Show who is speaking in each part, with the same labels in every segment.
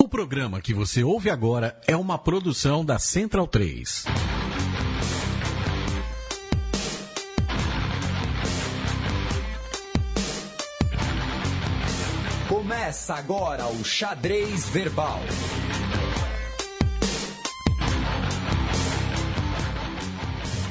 Speaker 1: O programa que você ouve agora é uma produção da Central 3.
Speaker 2: Começa agora o Xadrez Verbal.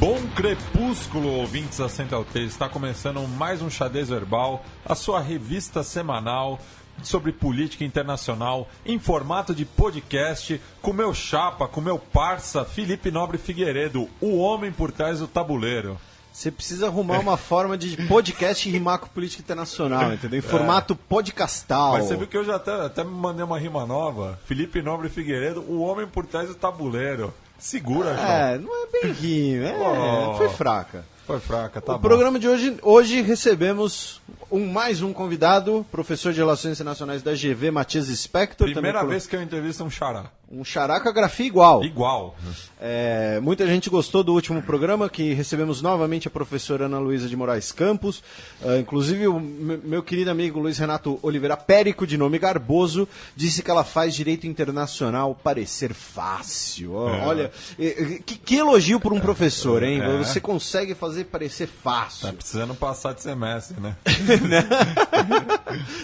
Speaker 3: Bom crepúsculo, ouvintes da Central 3. Está começando mais um Xadrez Verbal, a sua revista semanal sobre política internacional, em formato de podcast, com meu chapa, com meu parça, Felipe Nobre Figueiredo, o homem por trás do tabuleiro.
Speaker 4: Você precisa arrumar uma forma de podcast e rimar com política internacional, entendeu? Em formato podcastal.
Speaker 3: Mas você viu que eu já até me mandei uma rima nova? Felipe Nobre Figueiredo, o homem por trás do tabuleiro. Segura, João.
Speaker 4: Não é bem rimo, foi fraca.
Speaker 3: Foi fraca, tá bom.
Speaker 4: O programa de hoje recebemos mais um convidado, professor de Relações Internacionais da GV, Matias Spector.
Speaker 3: Primeira vez que eu entrevisto um xará.
Speaker 4: Um xará com a grafia igual.
Speaker 3: Igual.
Speaker 4: Muita gente gostou do último programa, que recebemos novamente a professora Ana Luísa de Moraes Campos. Inclusive, o meu querido amigo Luiz Renato Oliveira Périco, de nome Garboso, disse que ela faz direito internacional parecer fácil. Olha, que elogio por um professor, hein? Você consegue fazer parecer fácil.
Speaker 3: Tá precisando passar de semestre, né?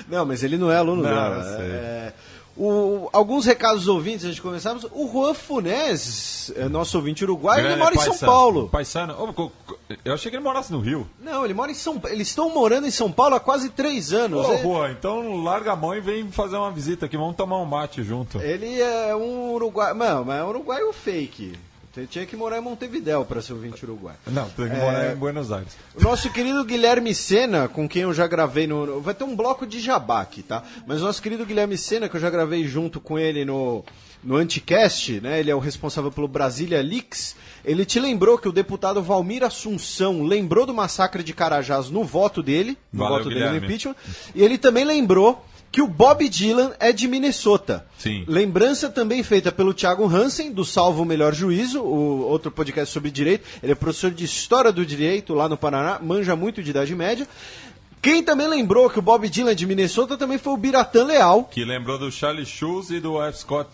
Speaker 4: Não, mas ele não é aluno dela. Alguns recados dos ouvintes antes de começarmos. O Juan Funés, nosso ouvinte uruguaio, ele mora em São Paulo.
Speaker 3: Paisano. Eu achei que ele morasse no Rio.
Speaker 4: Não, ele mora em São Paulo. Eles estão morando em São Paulo há quase 3 anos.
Speaker 3: Juan, então larga a mão e vem fazer uma visita aqui. Vamos tomar um mate junto.
Speaker 4: Ele é um uruguaio. Não, mas é um uruguaio fake. Tinha que morar em Montevidéu para ser ouvinte uruguaio.
Speaker 3: Não, tem que morar em Buenos Aires.
Speaker 4: O nosso querido Guilherme Sena, com quem eu já gravei vai ter um bloco de jabá aqui, tá? Mas o nosso querido Guilherme Sena, que eu já gravei junto com ele no Anticast, né? Ele é o responsável pelo Brasília Leaks. Ele te lembrou que o deputado Valmir Assunção lembrou do massacre de Carajás no voto dele, no impeachment. E ele também lembrou que o Bob Dylan é de Minnesota.
Speaker 3: Sim.
Speaker 4: Lembrança também feita pelo Thiago Hansen, do Salvo o Melhor Juízo, o outro podcast sobre direito. Ele é professor de História do Direito lá no Paraná, manja muito de Idade Média. Quem também lembrou que o Bob Dylan é de Minnesota também foi o Biratã Leal.
Speaker 3: Que lembrou do Charlie Schultz e do F. Scott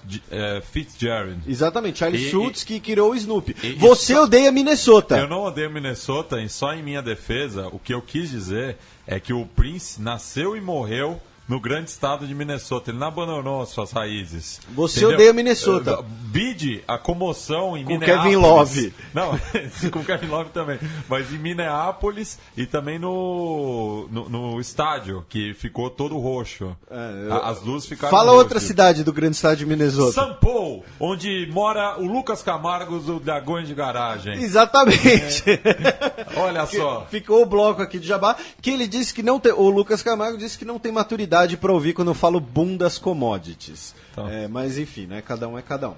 Speaker 3: Fitzgerald.
Speaker 4: Exatamente, Charlie Schultz que criou o Snoopy. Você odeia Minnesota.
Speaker 3: Eu não odeio Minnesota, e só em minha defesa, o que eu quis dizer é que o Prince nasceu e morreu no grande estado de Minnesota. Ele não abandonou as suas raízes.
Speaker 4: Você odeia Minnesota.
Speaker 3: Vide a comoção em
Speaker 4: com
Speaker 3: Minneapolis.
Speaker 4: Kevin Love.
Speaker 3: Não, com Kevin Love também. Mas em Minneapolis e também no estádio, que ficou todo roxo. As luzes ficaram
Speaker 4: Fala
Speaker 3: roxo.
Speaker 4: Outra cidade do grande estado de Minnesota.
Speaker 3: São Paulo, onde mora o Lucas Camargo do Dragões de Garagem.
Speaker 4: Exatamente.
Speaker 3: Olha só.
Speaker 4: Ficou o bloco aqui de jabá, que ele disse que não tem... O Lucas Camargo disse que não tem maturidade para ouvir quando eu falo boom das commodities. Então. Mas enfim, né? Cada um é cada um.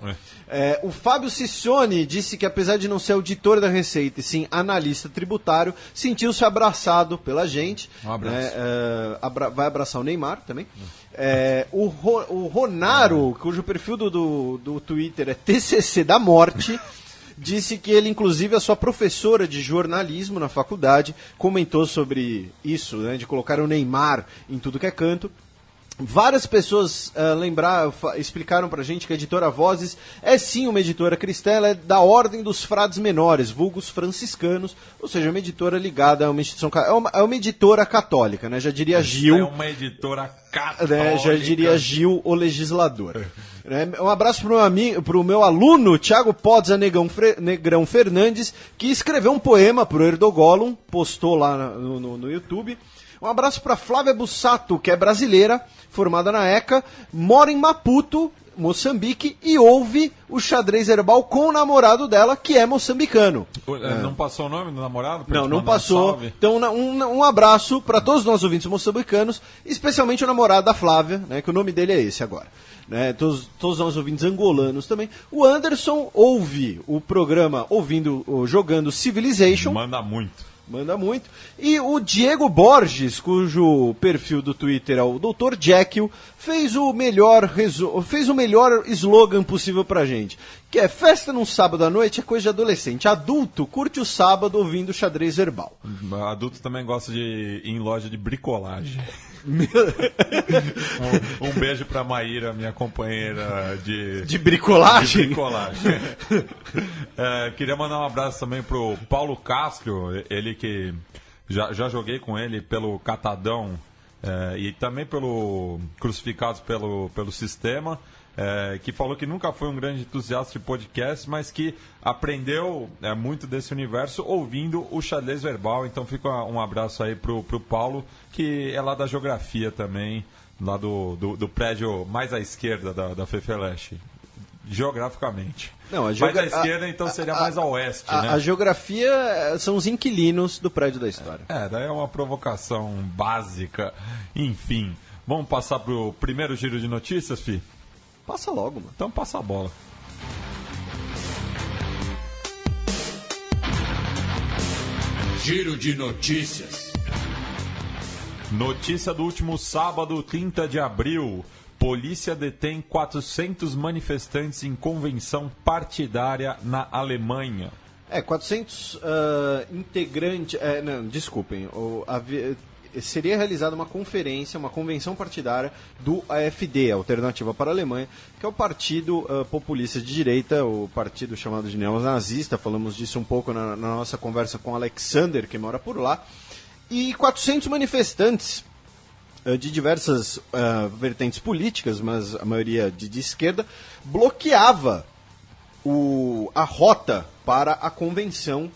Speaker 4: O Fábio Ciccione disse que, apesar de não ser auditor da Receita e sim analista tributário, sentiu-se abraçado pela gente.
Speaker 3: Um abraço.
Speaker 4: Vai abraçar o Neymar também. O Ronaro, cujo perfil do Twitter é TCC da Morte, disse que ele, inclusive, a sua professora de jornalismo na faculdade, comentou sobre isso, né, de colocar o Neymar em tudo que é canto. Várias pessoas explicaram pra gente que a editora Vozes é sim uma editora cristã, ela é da Ordem dos Frades Menores, vulgos franciscanos, ou seja, uma editora ligada a uma instituição, é uma editora católica, né? Já diria Gil.
Speaker 3: É uma editora católica.
Speaker 4: Né? Já diria Gil, o legislador. Um abraço pro meu aluno, Thiago Podza Negrão Fernandes, que escreveu um poema pro Erdogan, postou lá no YouTube. Um abraço para Flávia Bussato, que é brasileira, formada na ECA, mora em Maputo, Moçambique, e ouve o Xadrez Herbal com o namorado dela, que é moçambicano.
Speaker 3: Não passou o nome do namorado?
Speaker 4: Não passou. Então, um abraço para todos os nossos ouvintes moçambicanos, especialmente o namorado da Flávia, né, que o nome dele é esse agora. Né, todos os nossos ouvintes angolanos também. O Anderson ouve o programa jogando Civilization. Manda muito. E o Diego Borges, cujo perfil do Twitter é o Dr. Jekyll, fez o melhor slogan possível pra gente. Que é: festa num sábado à noite é coisa de adolescente. Adulto curte o sábado ouvindo Xadrez Herbal.
Speaker 3: Adulto também gosta de ir em loja de bricolagem. Um beijo pra Maíra, minha companheira
Speaker 4: De bricolagem?
Speaker 3: de bricolagem. Queria mandar um abraço também pro Paulo Castro, ele que já joguei com ele pelo Catadão e também pelo Crucificados pelo Sistema. Que falou que nunca foi um grande entusiasta de podcast, mas que aprendeu muito desse universo ouvindo o Xadrez Verbal. Então fica um abraço aí pro Paulo, que é lá da geografia também, lá do prédio mais à esquerda da Fefeleche, geograficamente.
Speaker 4: Não,
Speaker 3: mais à esquerda, então seria mais a oeste, né?
Speaker 4: A geografia são os inquilinos do prédio da história.
Speaker 3: Daí é uma provocação básica. Enfim, vamos passar pro primeiro giro de notícias, Fi?
Speaker 4: Passa logo, mano.
Speaker 3: Então passa a bola.
Speaker 1: Giro de notícias.
Speaker 3: Notícia do último sábado, 30 de abril. Polícia detém 400 manifestantes em convenção partidária na Alemanha.
Speaker 4: 400 integrantes... não, desculpem. Seria realizada uma conferência, uma convenção partidária do AfD, Alternativa para a Alemanha, que é o partido populista de direita, o partido chamado de neonazista. Falamos disso um pouco na nossa conversa com o Alexander, que mora por lá. E 400 manifestantes de diversas vertentes políticas, mas a maioria de esquerda, bloqueava a rota para a convenção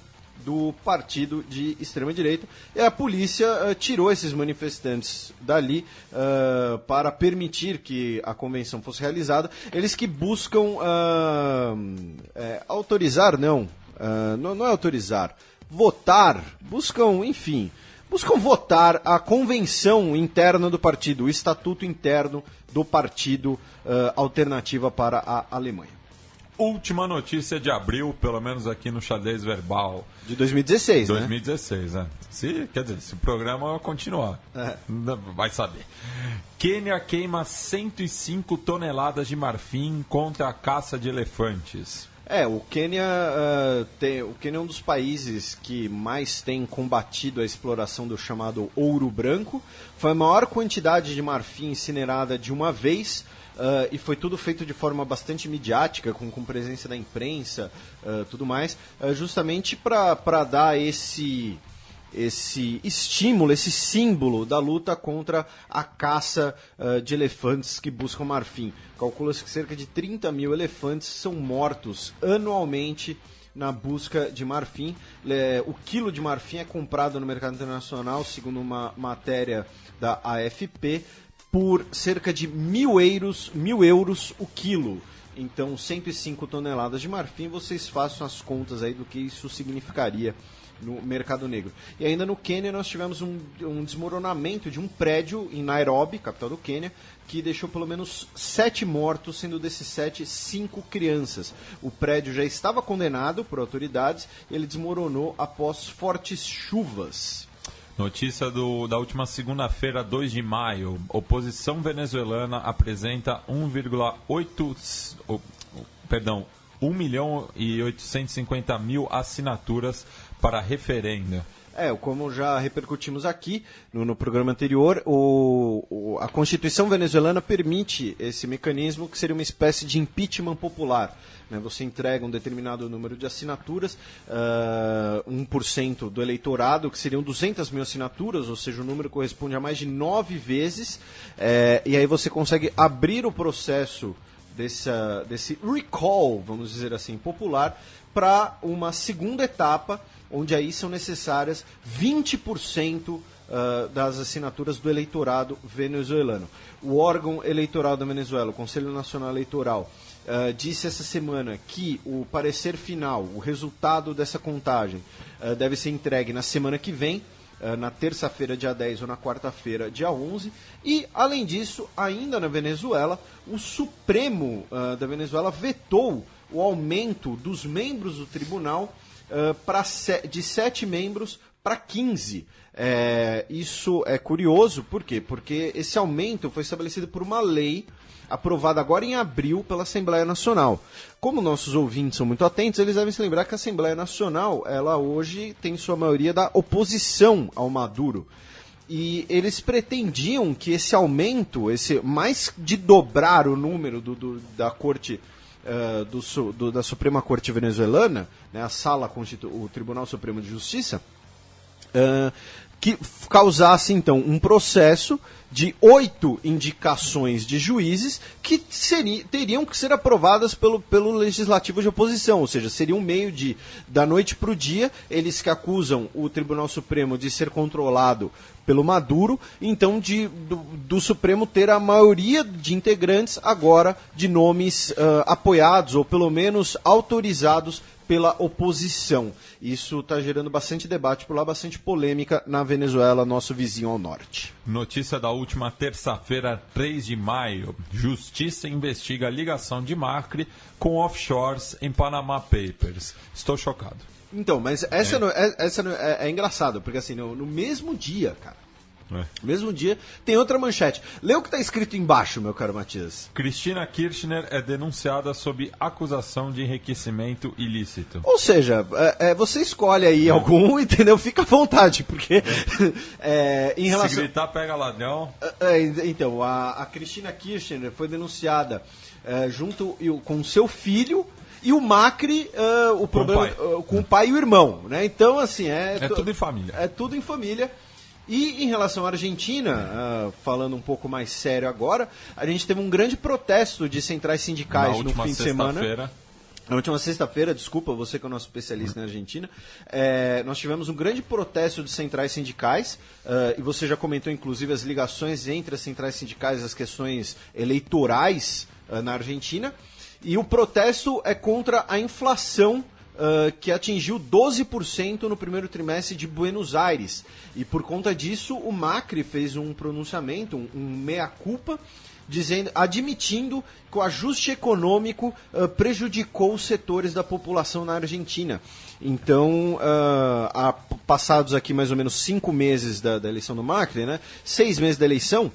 Speaker 4: do partido de extrema-direita, e a polícia tirou esses manifestantes dali para permitir que a convenção fosse realizada. Eles que buscam autorizar, não é autorizar, votar, buscam votar a convenção interna do partido, o estatuto interno do partido Alternativa para a Alemanha.
Speaker 3: Última notícia de abril, pelo menos aqui no Xadrez Verbal.
Speaker 4: De 2016,
Speaker 3: 2016, né? Quer dizer, se o programa continuar, vai saber. Quênia queima 105 toneladas de marfim contra a caça de elefantes.
Speaker 4: O Quênia é um dos países que mais tem combatido a exploração do chamado ouro branco. Foi a maior quantidade de marfim incinerada de uma vez. E foi tudo feito de forma bastante midiática, com presença da imprensa, tudo mais, justamente para dar esse estímulo, esse símbolo da luta contra a caça de elefantes que buscam marfim. Calcula-se que cerca de 30 mil elefantes são mortos anualmente na busca de marfim. O quilo de marfim é comprado no mercado internacional, segundo uma matéria da AFP, por cerca de 1.000 euros o quilo. Então, 105 toneladas de marfim, vocês façam as contas aí do que isso significaria no mercado negro. E ainda no Quênia nós tivemos um desmoronamento de um prédio em Nairobi, capital do Quênia, que deixou pelo menos 7 mortos, sendo desses 7, 5 crianças. O prédio já estava condenado por autoridades, ele desmoronou após fortes chuvas.
Speaker 3: Notícia da última segunda-feira, 2 de maio. Oposição venezuelana apresenta 1.850.000 assinaturas para referendo.
Speaker 4: Como já repercutimos aqui no programa anterior, a Constituição venezuelana permite esse mecanismo que seria uma espécie de impeachment popular. Você entrega um determinado número de assinaturas, 1% do eleitorado, que seriam 200 mil assinaturas, ou seja, o número corresponde a mais de 9 vezes, e aí você consegue abrir o processo desse recall, vamos dizer assim, popular, para uma segunda etapa, onde aí são necessárias 20% das assinaturas do eleitorado venezuelano. O órgão eleitoral da Venezuela, o Conselho Nacional Eleitoral, disse essa semana que o parecer final, o resultado dessa contagem, deve ser entregue na semana que vem, na terça-feira, dia 10, ou na quarta-feira, dia 11. E, além disso, ainda na Venezuela, o Supremo da Venezuela vetou o aumento dos membros do tribunal de 7 membros para 15. Isso é curioso, por quê? Porque esse aumento foi estabelecido por uma lei aprovada agora em abril pela Assembleia Nacional. Como nossos ouvintes são muito atentos, eles devem se lembrar que a Assembleia Nacional, ela hoje tem sua maioria da oposição ao Maduro. e eles pretendiam que esse aumento, mais de dobrar o número da Corte da Suprema Corte venezuelana, né, a o Tribunal Supremo de Justiça, que causasse então um processo de 8 indicações de juízes que teriam que ser aprovadas pelo legislativo de oposição, ou seja, seria um meio da noite para o dia, eles que acusam o Tribunal Supremo de ser controlado pelo Maduro, então do Supremo ter a maioria de integrantes agora de nomes apoiados ou pelo menos autorizados pela oposição. Isso está gerando bastante debate por lá, bastante polêmica na Venezuela, nosso vizinho ao norte.
Speaker 3: Notícia da última terça-feira, 3 de maio. Justiça investiga a ligação de Macri com offshores em Panama Papers. Estou chocado.
Speaker 4: Então, mas essa é engraçado, porque assim, no mesmo dia, cara, no mesmo dia, tem outra manchete. Lê o que está escrito embaixo, meu caro Matias.
Speaker 3: Cristina Kirchner é denunciada sob acusação de enriquecimento ilícito.
Speaker 4: Ou seja, você escolhe aí algum, entendeu? Fica à vontade, porque em relação...
Speaker 3: Se gritar, pega ladrão.
Speaker 4: Então, a Cristina Kirchner foi denunciada junto com seu filho e o Macri, com o pai e o irmão, né? Então, assim,
Speaker 3: tudo em família.
Speaker 4: É tudo em família. E em relação à Argentina, falando um pouco mais sério agora, a gente teve um grande protesto de centrais sindicais no fim de semana. Na última sexta-feira, desculpa, você que é o nosso especialista na Argentina, nós tivemos um grande protesto de centrais sindicais, e você já comentou inclusive as ligações entre as centrais sindicais e as questões eleitorais na Argentina, e o protesto é contra a inflação que atingiu 12% no primeiro trimestre de Buenos Aires. E por conta disso, o Macri fez um pronunciamento, um meia-culpa, admitindo que o ajuste econômico prejudicou os setores da população na Argentina. Então, passados aqui mais ou menos 5 meses da eleição do Macri, né, 6 meses da eleição,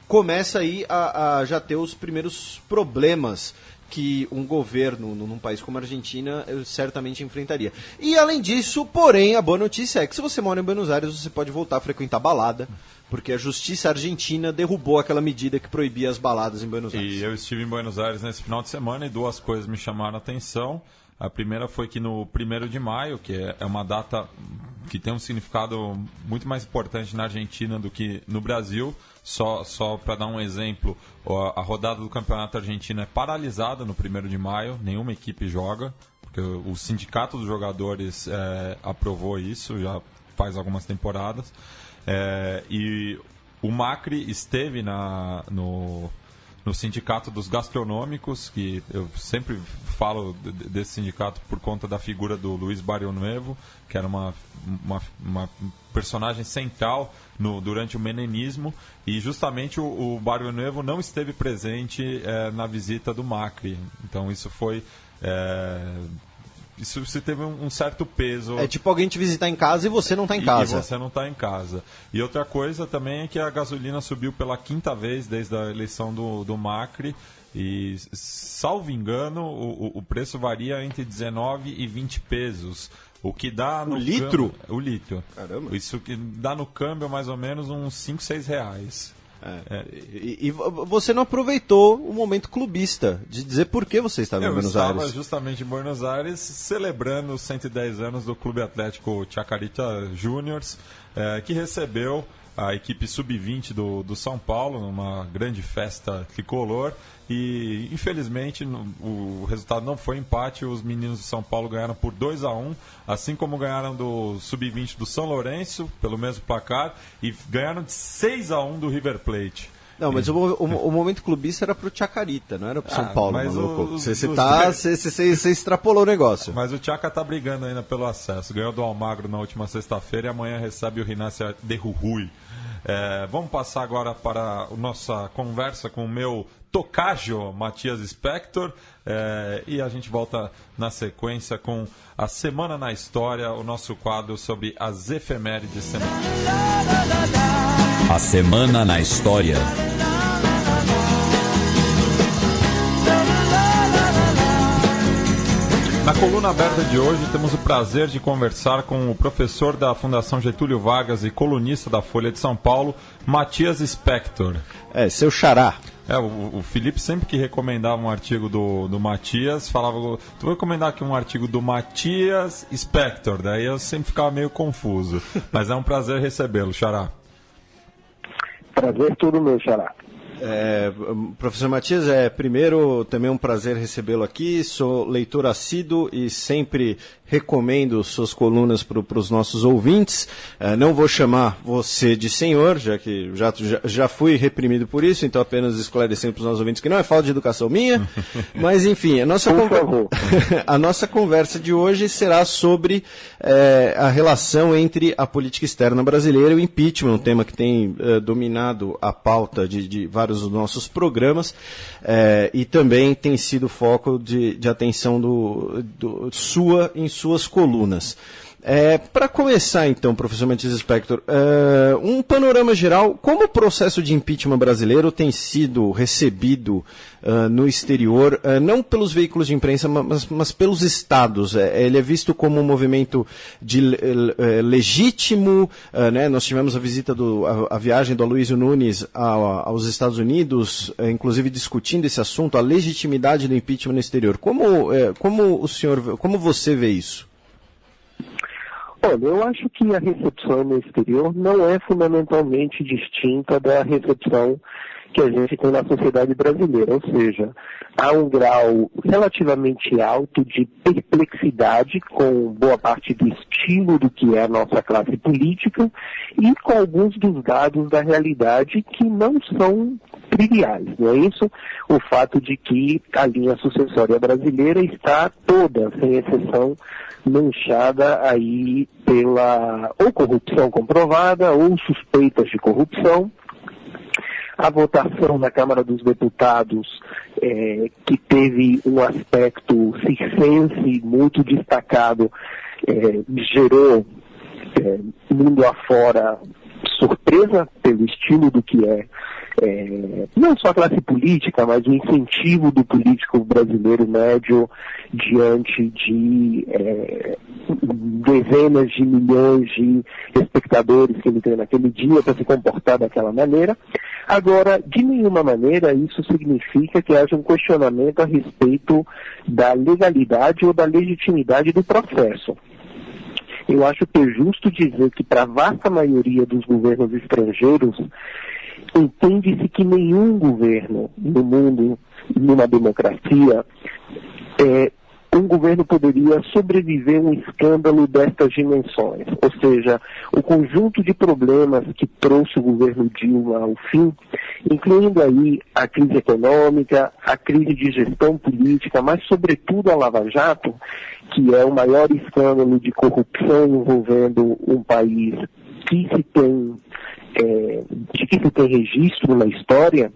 Speaker 4: começa aí a já ter os primeiros problemas que um governo num país como a Argentina certamente enfrentaria. E além disso, porém, a boa notícia é que se você mora em Buenos Aires, você pode voltar a frequentar balada, porque a justiça argentina derrubou aquela medida que proibia as baladas em Buenos Aires.
Speaker 3: E eu estive em Buenos Aires nesse final de semana e 2 coisas me chamaram a atenção. A primeira foi que no 1º de maio, que é uma data que tem um significado muito mais importante na Argentina do que no Brasil, só para dar um exemplo, a rodada do Campeonato Argentino é paralisada no 1º de maio, nenhuma equipe joga, porque o Sindicato dos Jogadores aprovou isso já faz algumas temporadas, e o Macri esteve no Sindicato dos Gastronômicos, que eu sempre falo desse sindicato por conta da figura do Luiz Barrionuevo, que era uma personagem central durante o menemismo, e justamente o Barrionuevo não esteve presente na visita do Macri. Então isso foi... Isso teve um certo peso.
Speaker 4: É tipo alguém te visitar em casa e você não está em casa.
Speaker 3: E você não está em casa. E outra coisa também é que a gasolina subiu pela 5ª vez desde a eleição do Macri. E, salvo engano, o preço varia entre 19 e 20 pesos. O que dá no
Speaker 4: litro?
Speaker 3: O litro.
Speaker 4: Caramba.
Speaker 3: Isso que dá no câmbio mais ou menos uns 5, 6 reais.
Speaker 4: E você não aproveitou o momento clubista de dizer por que você estava em Buenos Aires.
Speaker 3: Eu estava justamente em Buenos Aires celebrando os 110 anos do Clube Atlético Chacarita Juniors, que recebeu a equipe sub-20 do São Paulo numa grande festa tricolor. E infelizmente o resultado não foi empate, os meninos do São Paulo ganharam por 2-1, assim como ganharam do sub-20 do São Lourenço pelo mesmo placar, e ganharam de 6-1 do River Plate.
Speaker 4: Não, mas o momento clubista era pro Chacarita, não era pro São Paulo,
Speaker 3: mas
Speaker 4: maluco. Você extrapolou o negócio.
Speaker 3: Mas o Chaca tá brigando ainda pelo acesso, ganhou do Almagro na última sexta-feira e amanhã recebe o Rinácia de Jujuy. Vamos passar agora para a nossa conversa com o meu tocajo, Matias Spector, e a gente volta na sequência com a Semana na História, o nosso quadro sobre as efemérides semanais.
Speaker 2: A Semana na História.
Speaker 3: Na coluna aberta de hoje temos o prazer de conversar com o professor da Fundação Getúlio Vargas e colunista da Folha de São Paulo, Matias Spector.
Speaker 4: Seu xará.
Speaker 3: O Felipe sempre que recomendava um artigo do Matias, falava, tu vou recomendar aqui um artigo do Matias Spector, daí eu sempre ficava meio confuso, mas é um prazer recebê-lo, xará.
Speaker 5: Prazer todo meu, xará.
Speaker 4: Professor Matias, primeiro também um prazer recebê-lo aqui, sou leitor assíduo e sempre recomendo suas colunas para os nossos ouvintes. Não vou chamar você de senhor, já que já fui reprimido por isso, então apenas esclarecendo para os nossos ouvintes que não é falta de educação minha, mas enfim, a nossa conversa de hoje será sobre a relação entre a política externa brasileira e o impeachment, um tema que tem dominado a pauta de vários dos nossos programas e também tem sido foco de atenção sua em suas colunas. Para começar, então, professor Matias Spector, um panorama geral, como o processo de impeachment brasileiro tem sido recebido no exterior, não pelos veículos de imprensa, mas pelos estados? Ele é visto como um movimento legítimo, né? Nós tivemos a visita, a viagem do Aloysio Nunes aos Estados Unidos, inclusive discutindo esse assunto, a legitimidade do impeachment no exterior. Como você vê isso?
Speaker 5: Olha, eu acho que a recepção no exterior não é fundamentalmente distinta da recepção que a gente tem na sociedade brasileira, ou seja, há um grau relativamente alto de perplexidade com boa parte do estilo do que é a nossa classe política e com alguns dos dados da realidade que não são triviais, não é isso? O fato de que a linha sucessória brasileira está toda, sem exceção, manchada aí pela ou corrupção comprovada ou suspeitas de corrupção. A votação na Câmara dos Deputados, que teve um aspecto circense muito destacado, gerou mundo afora surpresa pelo estilo do que não só a classe política, mas o incentivo do político brasileiro médio diante de dezenas de milhões de espectadores que ele tem naquele dia para se comportar daquela maneira. Agora, de nenhuma maneira isso significa que haja um questionamento a respeito da legalidade ou da legitimidade do processo. Eu acho que é justo dizer que para a vasta maioria dos governos estrangeiros, entende-se que nenhum governo no mundo, numa democracia, um governo poderia sobreviver a um escândalo destas dimensões. Ou seja, o conjunto de problemas que trouxe o governo Dilma ao fim, incluindo aí a crise econômica, a crise de gestão política, mas sobretudo a Lava Jato, que é o maior escândalo de corrupção envolvendo um país que se tem registro na história,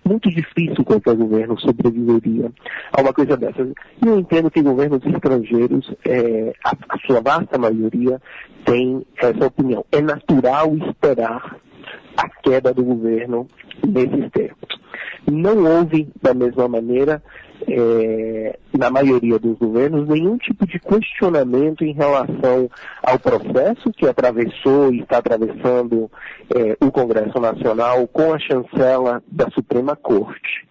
Speaker 5: muito difícil qualquer governo sobreviveria a uma coisa dessas. E eu entendo que governos estrangeiros, a sua vasta maioria, tem essa opinião. É natural esperar a queda do governo nesses termos. Não houve, da mesma maneira, na maioria dos governos, nenhum tipo de questionamento em relação ao processo que atravessou e está atravessando o Congresso Nacional com a chancela da Suprema Corte.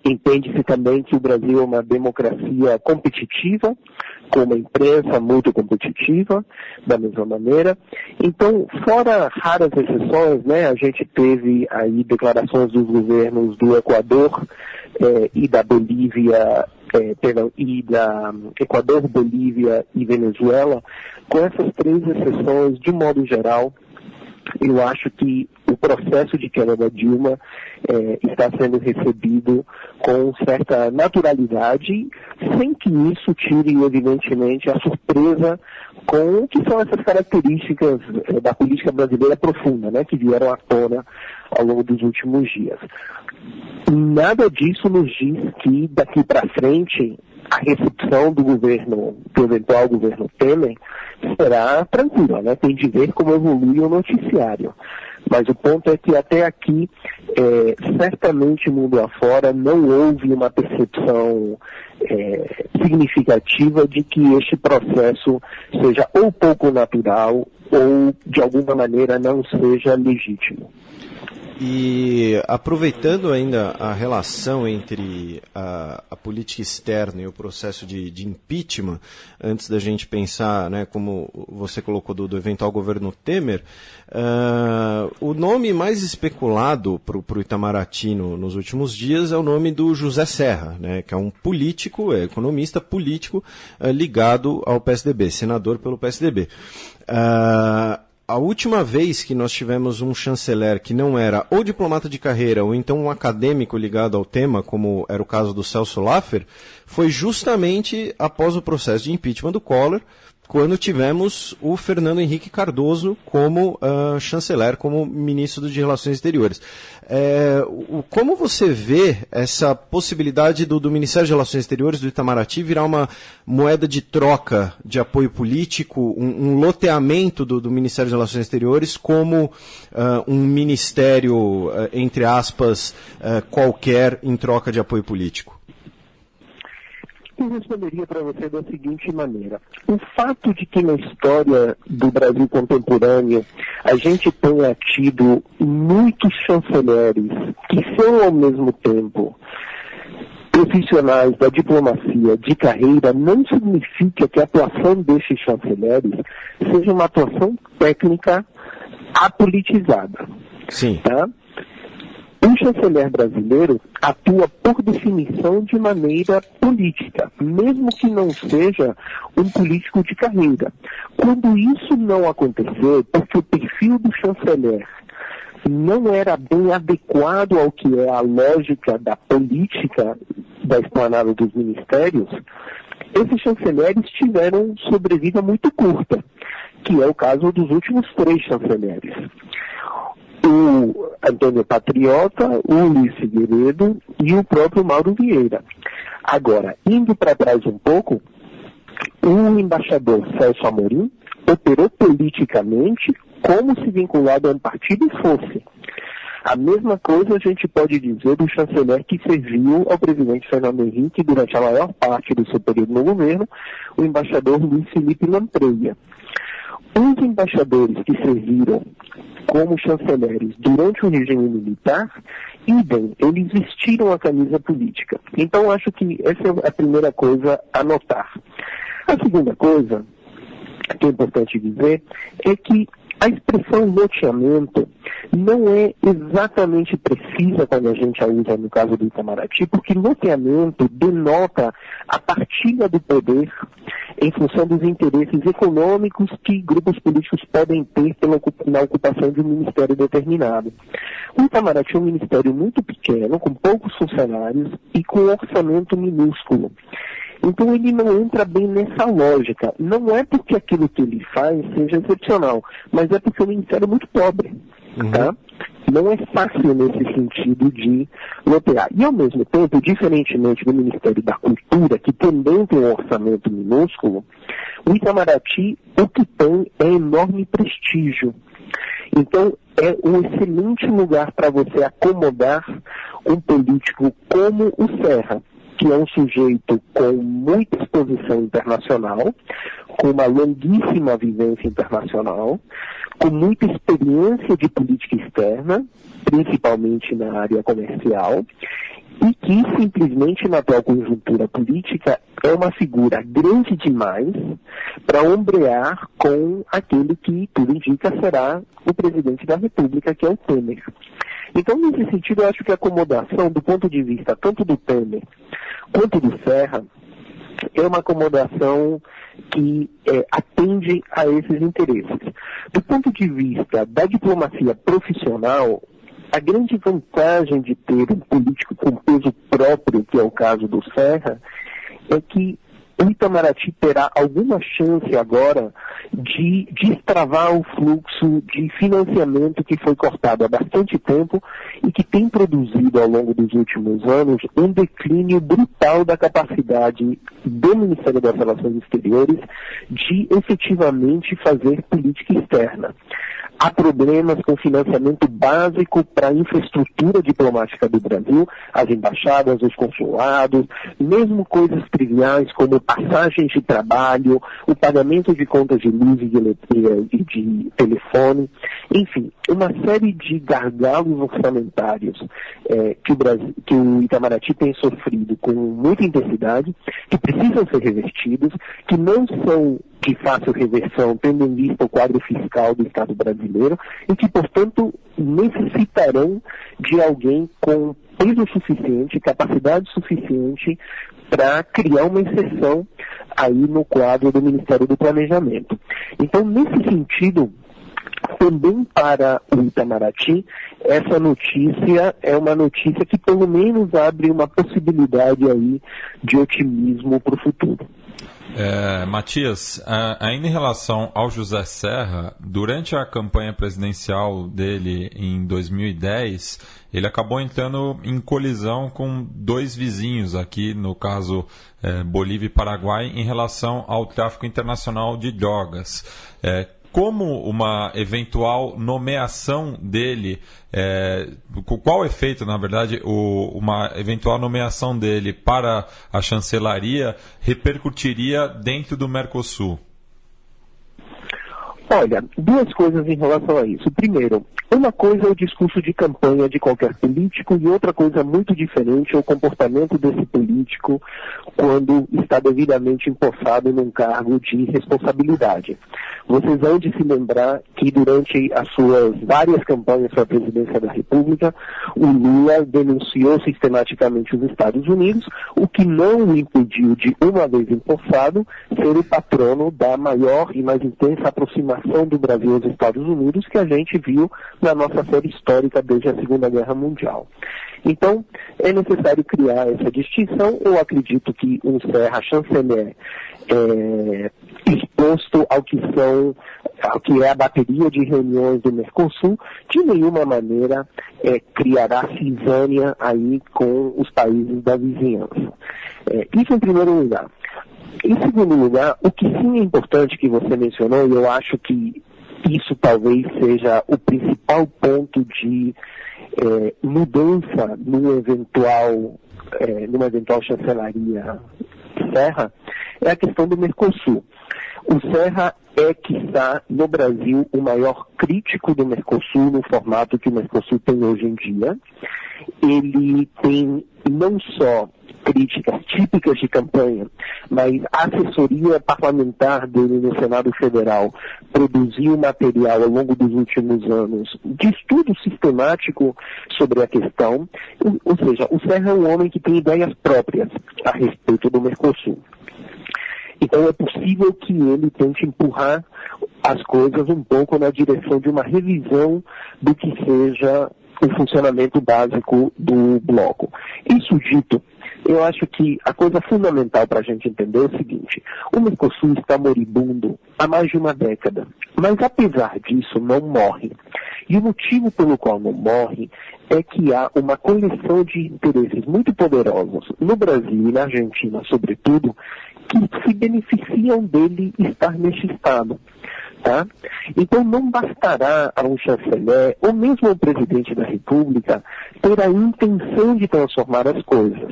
Speaker 5: Entende-se também que o Brasil é uma democracia competitiva, com uma imprensa muito competitiva, da mesma maneira. Então, fora raras exceções, né, a gente teve aí declarações dos governos do Equador e da Bolívia, e da Equador, Bolívia e Venezuela. Com essas três exceções, de modo geral, eu acho que o processo de queda da Dilma está sendo recebido com certa naturalidade, sem que isso tire, evidentemente, a surpresa com o que são essas características da política brasileira profunda, né, que vieram à tona ao longo dos últimos dias. Nada disso nos diz que daqui para frente a recepção do eventual governo Temer será tranquila, né? Tem de ver como evolui o noticiário. Mas o ponto é que até aqui, certamente mundo afora, não houve uma percepção significativa de que este processo seja ou pouco natural ou, de alguma maneira, não seja legítimo.
Speaker 4: E aproveitando ainda a relação entre a política externa e o processo de impeachment, antes da gente pensar, né, como você colocou, do eventual governo Temer, o nome mais especulado para o Itamaraty nos últimos dias é o nome do José Serra, né, que é um político, economista político ligado ao PSDB, senador pelo PSDB. A última vez que nós tivemos um chanceler que não era ou diplomata de carreira ou então um acadêmico ligado ao tema, como era o caso do Celso Laffer, foi justamente após o processo de impeachment do Collor, quando tivemos o Fernando Henrique Cardoso como chanceler, como ministro de Relações Exteriores. Como você vê essa possibilidade do Ministério de Relações Exteriores, do Itamaraty, virar uma moeda de troca de apoio político, um loteamento do Ministério de Relações Exteriores como um ministério, entre aspas, qualquer em troca de apoio político?
Speaker 5: Eu responderia para você da seguinte maneira. O fato de que na história do Brasil contemporâneo a gente tenha tido muitos chanceleres que são ao mesmo tempo profissionais da diplomacia de carreira não significa que a atuação desses chanceleres seja uma atuação técnica apolitizada.
Speaker 4: Sim.
Speaker 5: Tá? O chanceler brasileiro atua, por definição, de maneira política, mesmo que não seja um político de carreira. Quando isso não acontecer, porque o perfil do chanceler não era bem adequado ao que é a lógica da política da esplanada dos ministérios, esses chanceleres tiveram sobrevida muito curta, que é o caso dos últimos 3 chanceleres. O Antônio Patriota, o Luiz Figueiredo e o próprio Mauro Vieira. Agora, indo para trás um pouco, o embaixador Celso Amorim operou politicamente como se vinculado a um partido fosse. A mesma coisa a gente pode dizer do chanceler que serviu ao presidente Fernando Henrique durante a maior parte do seu período no governo, o embaixador Luiz Felipe Lampreia. Os embaixadores que serviram como chanceleres durante o regime militar, idem, eles vestiram a camisa política. Então, acho que essa é a primeira coisa a notar. A segunda coisa que é importante dizer é que a expressão loteamento não é exatamente precisa quando a gente a usa no caso do Itamaraty, porque loteamento denota a partilha do poder em função dos interesses econômicos que grupos políticos podem ter na ocupação de um ministério determinado. O Itamaraty é um ministério muito pequeno, com poucos funcionários e com orçamento minúsculo. Então ele não entra bem nessa lógica. Não é porque aquilo que ele faz seja excepcional, mas é porque o ministério é muito pobre. Tá? Não é fácil nesse sentido de lotear. E ao mesmo tempo, diferentemente do Ministério da Cultura, que também tem um orçamento minúsculo, o Itamaraty, o que tem é enorme prestígio. Então, é um excelente lugar para você acomodar um político como o Serra, que é um sujeito com muita exposição internacional, com uma longuíssima vivência internacional, com muita experiência de política externa, principalmente na área comercial, e que simplesmente na atual conjuntura política é uma figura grande demais para ombrear com aquele que tudo indica será o presidente da República, que é o Temer. Então, nesse sentido, eu acho que a acomodação, do ponto de vista tanto do Temer quanto do Serra, é uma acomodação que atende a esses interesses. Do ponto de vista da diplomacia profissional, a grande vantagem de ter um político com peso próprio, que é o caso do Serra, é que o Itamaraty terá alguma chance agora de destravar o fluxo de financiamento que foi cortado há bastante tempo e que tem produzido ao longo dos últimos anos um declínio brutal da capacidade do Ministério das Relações Exteriores de efetivamente fazer política externa. há problemas com financiamento básico para a infraestrutura diplomática do Brasil, as embaixadas, os consulados, mesmo coisas triviais como passagens de trabalho, o pagamento de contas de luz e de telefone, enfim, uma série de gargalos orçamentários que o Itamaraty tem sofrido com muita intensidade, que precisam ser revertidos, que não são de fácil reversão, tendo em vista o quadro fiscal do Estado brasileiro, e que, portanto, necessitarão de alguém com peso suficiente, capacidade suficiente para criar uma exceção aí no quadro do Ministério do Planejamento. Então, nesse sentido, também para o Itamaraty, essa notícia é uma notícia que pelo menos abre uma possibilidade aí de otimismo para o futuro.
Speaker 3: Matias, ainda em relação ao José Serra, durante a campanha presidencial dele em 2010, ele acabou entrando em colisão com dois vizinhos aqui, no caso Bolívia e Paraguai, em relação ao tráfico internacional de drogas. Como uma eventual nomeação dele, qual o efeito, na verdade, uma eventual nomeação dele para a chancelaria repercutiria dentro do Mercosul?
Speaker 5: Olha, duas coisas em relação a isso. Primeiro, uma coisa é o discurso de campanha de qualquer político e outra coisa muito diferente é o comportamento desse político quando está devidamente empossado num cargo de responsabilidade. Vocês vão de se lembrar que durante as suas várias campanhas para a presidência da República, o Lula denunciou sistematicamente os Estados Unidos, o que não o impediu de, uma vez empossado, ser o patrono da maior e mais intensa aproximação do Brasil aos Estados Unidos que a gente viu na nossa série histórica desde a Segunda Guerra Mundial. Então, é necessário criar essa distinção. Eu acredito que um Serra chanceler exposto ao que é a bateria de reuniões do Mercosul, de nenhuma maneira criará cisânia aí com os países da vizinhança. Isso em primeiro lugar. Em segundo lugar, o que sim é importante que você mencionou, e eu acho que isso talvez seja o principal ponto de mudança numa eventual chancelaria Serra, é a questão do Mercosul. O Serra é, quiçá, no Brasil, o maior crítico do Mercosul no formato que o Mercosul tem hoje em dia. Ele tem não só críticas típicas de campanha, mas a assessoria parlamentar dele no Senado Federal produziu material ao longo dos últimos anos de estudo sistemático sobre a questão, ou seja, o Serra é um homem que tem ideias próprias a respeito do Mercosul. Então é possível que ele tente empurrar as coisas um pouco na direção de uma revisão do que seja o funcionamento básico do bloco. Isso dito, eu acho que a coisa fundamental para a gente entender é o seguinte: o Mercosul está moribundo há mais de uma década, mas apesar disso não morre. E o motivo pelo qual não morre é que há uma coleção de interesses muito poderosos no Brasil e na Argentina, sobretudo, que se beneficiam dele estar neste estado. Tá? Então não bastará a um chanceler, ou mesmo ao presidente da República, ter a intenção de transformar as coisas.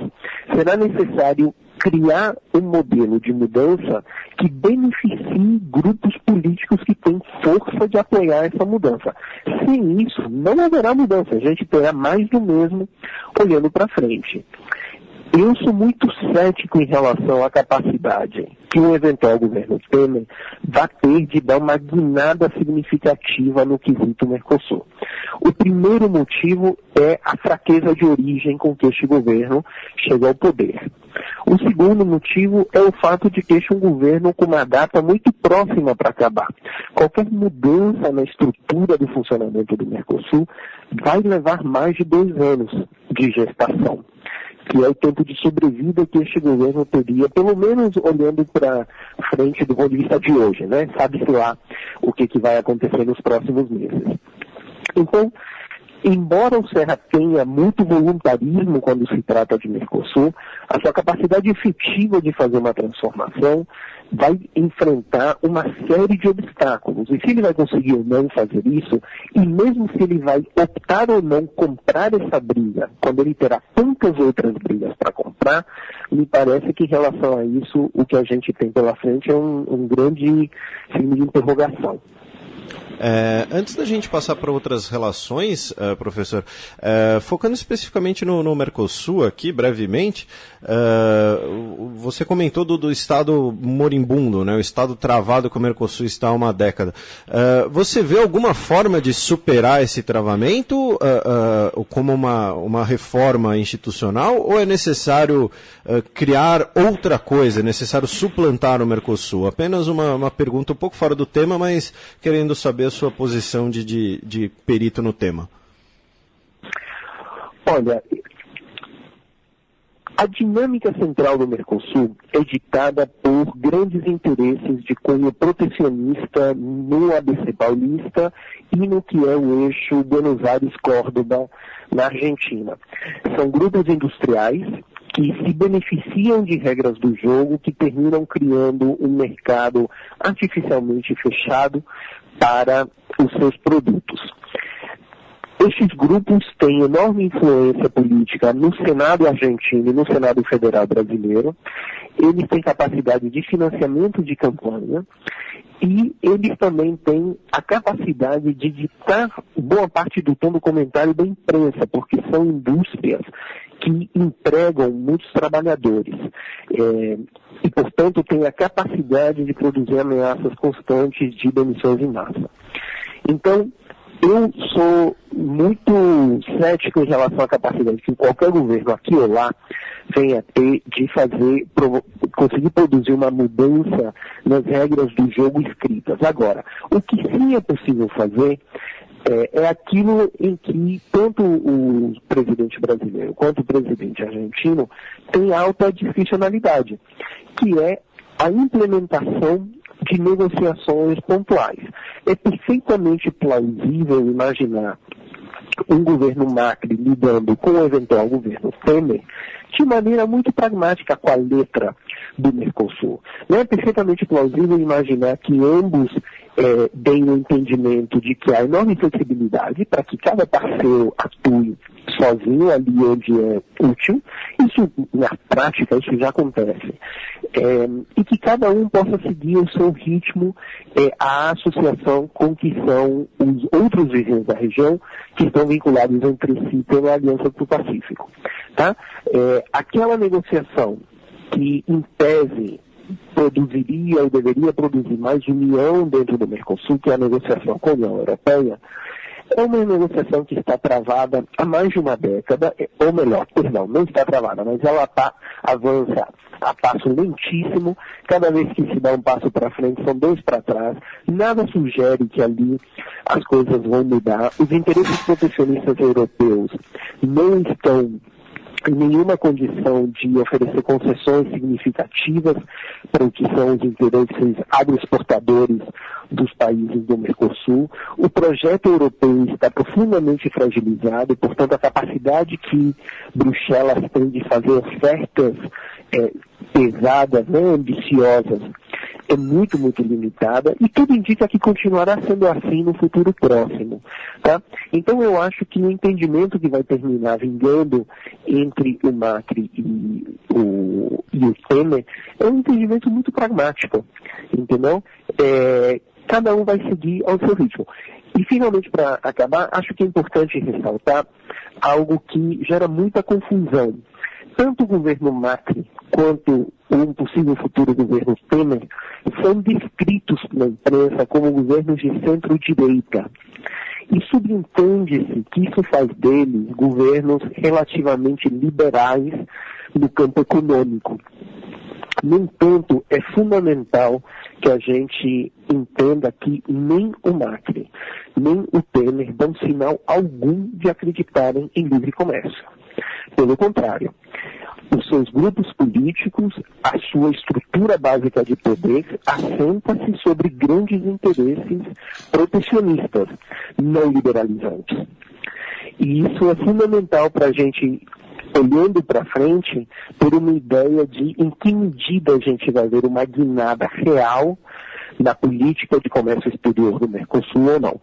Speaker 5: Será necessário criar um modelo de mudança que beneficie grupos políticos que têm força de apoiar essa mudança. Sem isso, não haverá mudança. A gente terá mais do mesmo olhando para frente. Eu sou muito cético em relação à capacidade que o eventual governo Temer vai ter de dar uma guinada significativa no quesito Mercosul. O primeiro motivo é a fraqueza de origem com que este governo chegou ao poder. O segundo motivo é o fato de que este é um governo com uma data muito próxima para acabar. Qualquer mudança na estrutura do funcionamento do Mercosul vai levar mais de 2 anos de gestação, que é o tempo de sobrevida que este governo teria, pelo menos olhando para frente do ponto de vista de hoje, né? Sabe-se lá o que vai acontecer nos próximos meses. Então, embora o Serra tenha muito voluntarismo quando se trata de Mercosul, a sua capacidade efetiva de fazer uma transformação vai enfrentar uma série de obstáculos. E se ele vai conseguir ou não fazer isso, e mesmo se ele vai optar ou não comprar essa briga, quando ele terá tantas outras brigas para comprar, me parece que em relação a isso, o que a gente tem pela frente é um grande signo de interrogação.
Speaker 4: Antes da gente passar para outras relações, professor, focando especificamente no Mercosul aqui, brevemente, você comentou do estado moribundo, né, o estado travado que o Mercosul está há uma década. Você vê alguma forma de superar esse travamento como uma reforma institucional, ou é necessário criar outra coisa, é necessário suplantar o Mercosul? Apenas uma pergunta um pouco fora do tema, mas querendo saber a sua posição de perito no tema.
Speaker 5: Olha, a dinâmica central do Mercosul é ditada por grandes interesses de cunho protecionista no ABC paulista e no que é o eixo Buenos Aires-Córdoba, na Argentina. São grupos industriais que se beneficiam de regras do jogo que terminam criando um mercado artificialmente fechado para os seus produtos. Estes grupos têm enorme influência política no Senado argentino e no Senado federal brasileiro. Eles têm capacidade de financiamento de campanha e eles também têm a capacidade de ditar boa parte do tom do comentário da imprensa, porque são indústrias que empregam muitos trabalhadores e, portanto, têm a capacidade de produzir ameaças constantes de demissões em massa. Então, eu sou muito cético em relação à capacidade que qualquer governo aqui ou lá venha ter de conseguir produzir uma mudança nas regras do jogo escritas. Agora, o que sim é possível fazer é aquilo em que tanto o presidente brasileiro quanto o presidente argentino têm alta discricionalidade, que é a implementação de negociações pontuais. É perfeitamente plausível imaginar um governo Macri lidando com o eventual governo Temer de maneira muito pragmática com a letra do Mercosul. Não é perfeitamente plausível imaginar que ambos deem o entendimento de que há enorme flexibilidade para que cada parceiro atue sozinho ali onde é útil. Isso, na prática, isso já acontece. E que cada um possa seguir o seu ritmo, a associação com que são os outros vizinhos da região que estão vinculados entre si pela Aliança do Pacífico. Tá? Aquela negociação que, em tese, produziria ou deveria produzir mais união dentro do Mercosul, que é a negociação com a União Europeia, é uma negociação que está travada há mais de uma década, ou melhor, perdão, não está travada, mas ela avança a passo lentíssimo. Cada vez que se dá um passo para frente, são dois para trás. Nada sugere que ali as coisas vão mudar. Os interesses protecionistas europeus não estão em nenhuma condição de oferecer concessões significativas para o que são os interesses agroexportadores dos países do Mercosul. O projeto europeu está profundamente fragilizado, portanto a capacidade que Bruxelas tem de fazer ofertas pesadas, ambiciosas, é muito, muito limitada, e tudo indica que continuará sendo assim no futuro próximo. Tá? Então eu acho que o entendimento que vai terminar vingando entre o Macri e o Temer é um entendimento muito pragmático, entendeu? Cada um vai seguir ao seu ritmo. E finalmente, para acabar, acho que é importante ressaltar algo que gera muita confusão. Tanto o governo Macri quanto um possível futuro governo Temer são descritos pela imprensa como governos de centro-direita. E subentende-se que isso faz deles governos relativamente liberais no campo econômico. No entanto, é fundamental que a gente entenda que nem o Macri, nem o Temer dão sinal algum de acreditarem em livre comércio. Pelo contrário, os seus grupos políticos, a sua estrutura básica de poder, assenta-se sobre grandes interesses protecionistas, não liberalizantes. E isso é fundamental para a gente, olhando para frente, ter uma ideia de em que medida a gente vai ver uma guinada real na política de comércio exterior do Mercosul ou não.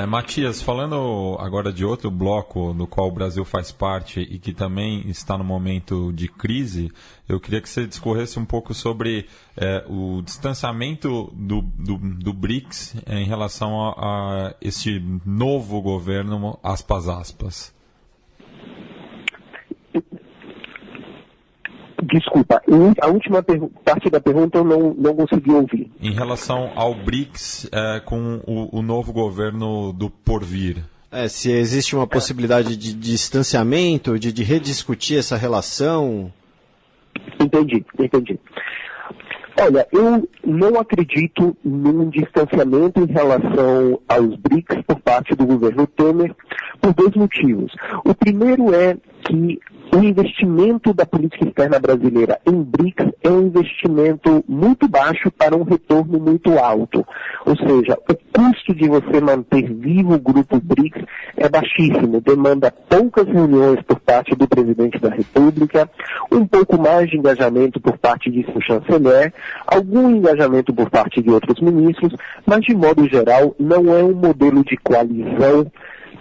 Speaker 3: Matias, falando agora de outro bloco no qual o Brasil faz parte e que também está no momento de crise, eu queria que você discorresse um pouco sobre o distanciamento do BRICS em relação a este novo governo, aspas.
Speaker 5: Desculpa, a última parte da pergunta eu não consegui ouvir.
Speaker 3: Em relação ao BRICS com o novo governo do porvir.
Speaker 4: Se existe uma possibilidade de distanciamento, de rediscutir essa relação.
Speaker 5: Entendi. Olha, eu não acredito num distanciamento em relação aos BRICS por parte do governo Temer, por dois motivos. O primeiro é que o investimento da política externa brasileira em BRICS é um investimento muito baixo para um retorno muito alto. Ou seja, o custo de você manter vivo o grupo BRICS é baixíssimo, demanda poucas reuniões por parte do presidente da República, um pouco mais de engajamento por parte de seu chanceler, algum engajamento por parte de outros ministros, mas de modo geral não é um modelo de coalizão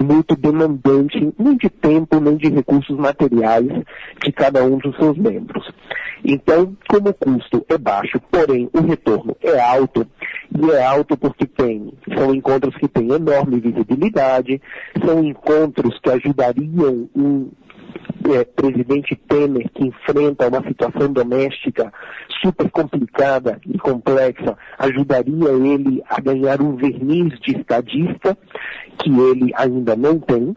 Speaker 5: muito demandante, nem de tempo, nem de recursos materiais de cada um dos seus membros. Então, como o custo é baixo, porém o retorno é alto, e é alto porque são encontros que têm enorme visibilidade, são encontros que ajudariam um presidente Temer, que enfrenta uma situação doméstica super complicada e complexa, ajudaria ele a ganhar um verniz de estadista, que ele ainda não tem.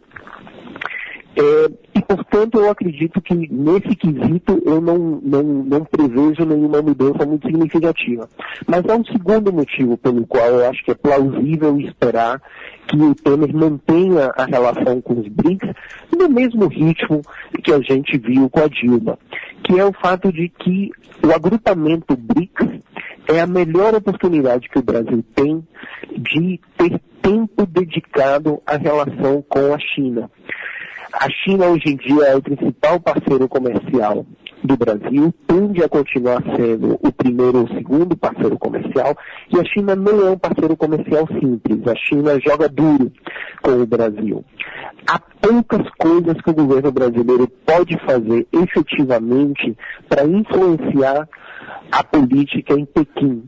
Speaker 5: E, portanto, eu acredito que nesse quesito eu não prevejo nenhuma mudança muito significativa. Mas há um segundo motivo pelo qual eu acho que é plausível esperar que o Temer mantenha a relação com os BRICS no mesmo ritmo que a gente viu com a Dilma, que é o fato de que o agrupamento BRICS é a melhor oportunidade que o Brasil tem de ter tempo dedicado à relação com a China. A China hoje em dia é o principal parceiro comercial do Brasil, tende a continuar sendo o primeiro ou segundo parceiro comercial, e a China não é um parceiro comercial simples, a China joga duro com o Brasil. Há poucas coisas que o governo brasileiro pode fazer efetivamente para influenciar a política em Pequim.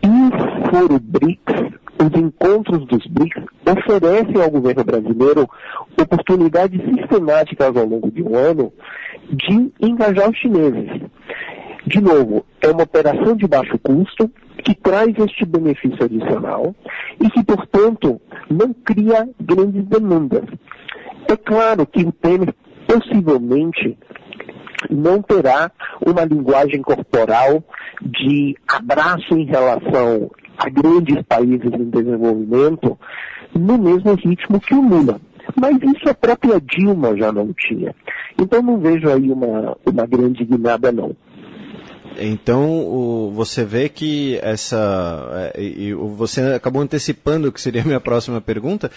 Speaker 5: E o Foro BRICS, os encontros dos BRICS, oferecem ao governo brasileiro oportunidades sistemáticas ao longo de um ano de engajar os chineses. De novo, é uma operação de baixo custo que traz este benefício adicional e que, portanto, não cria grandes demandas. É claro que o Temer possivelmente não terá uma linguagem corporal de abraço em relação a grandes países em desenvolvimento no mesmo ritmo que o Lula. Mas isso a própria Dilma já não tinha. Então não vejo aí uma grande guinada, não.
Speaker 4: Então, você vê que você acabou antecipando o que seria a minha próxima pergunta,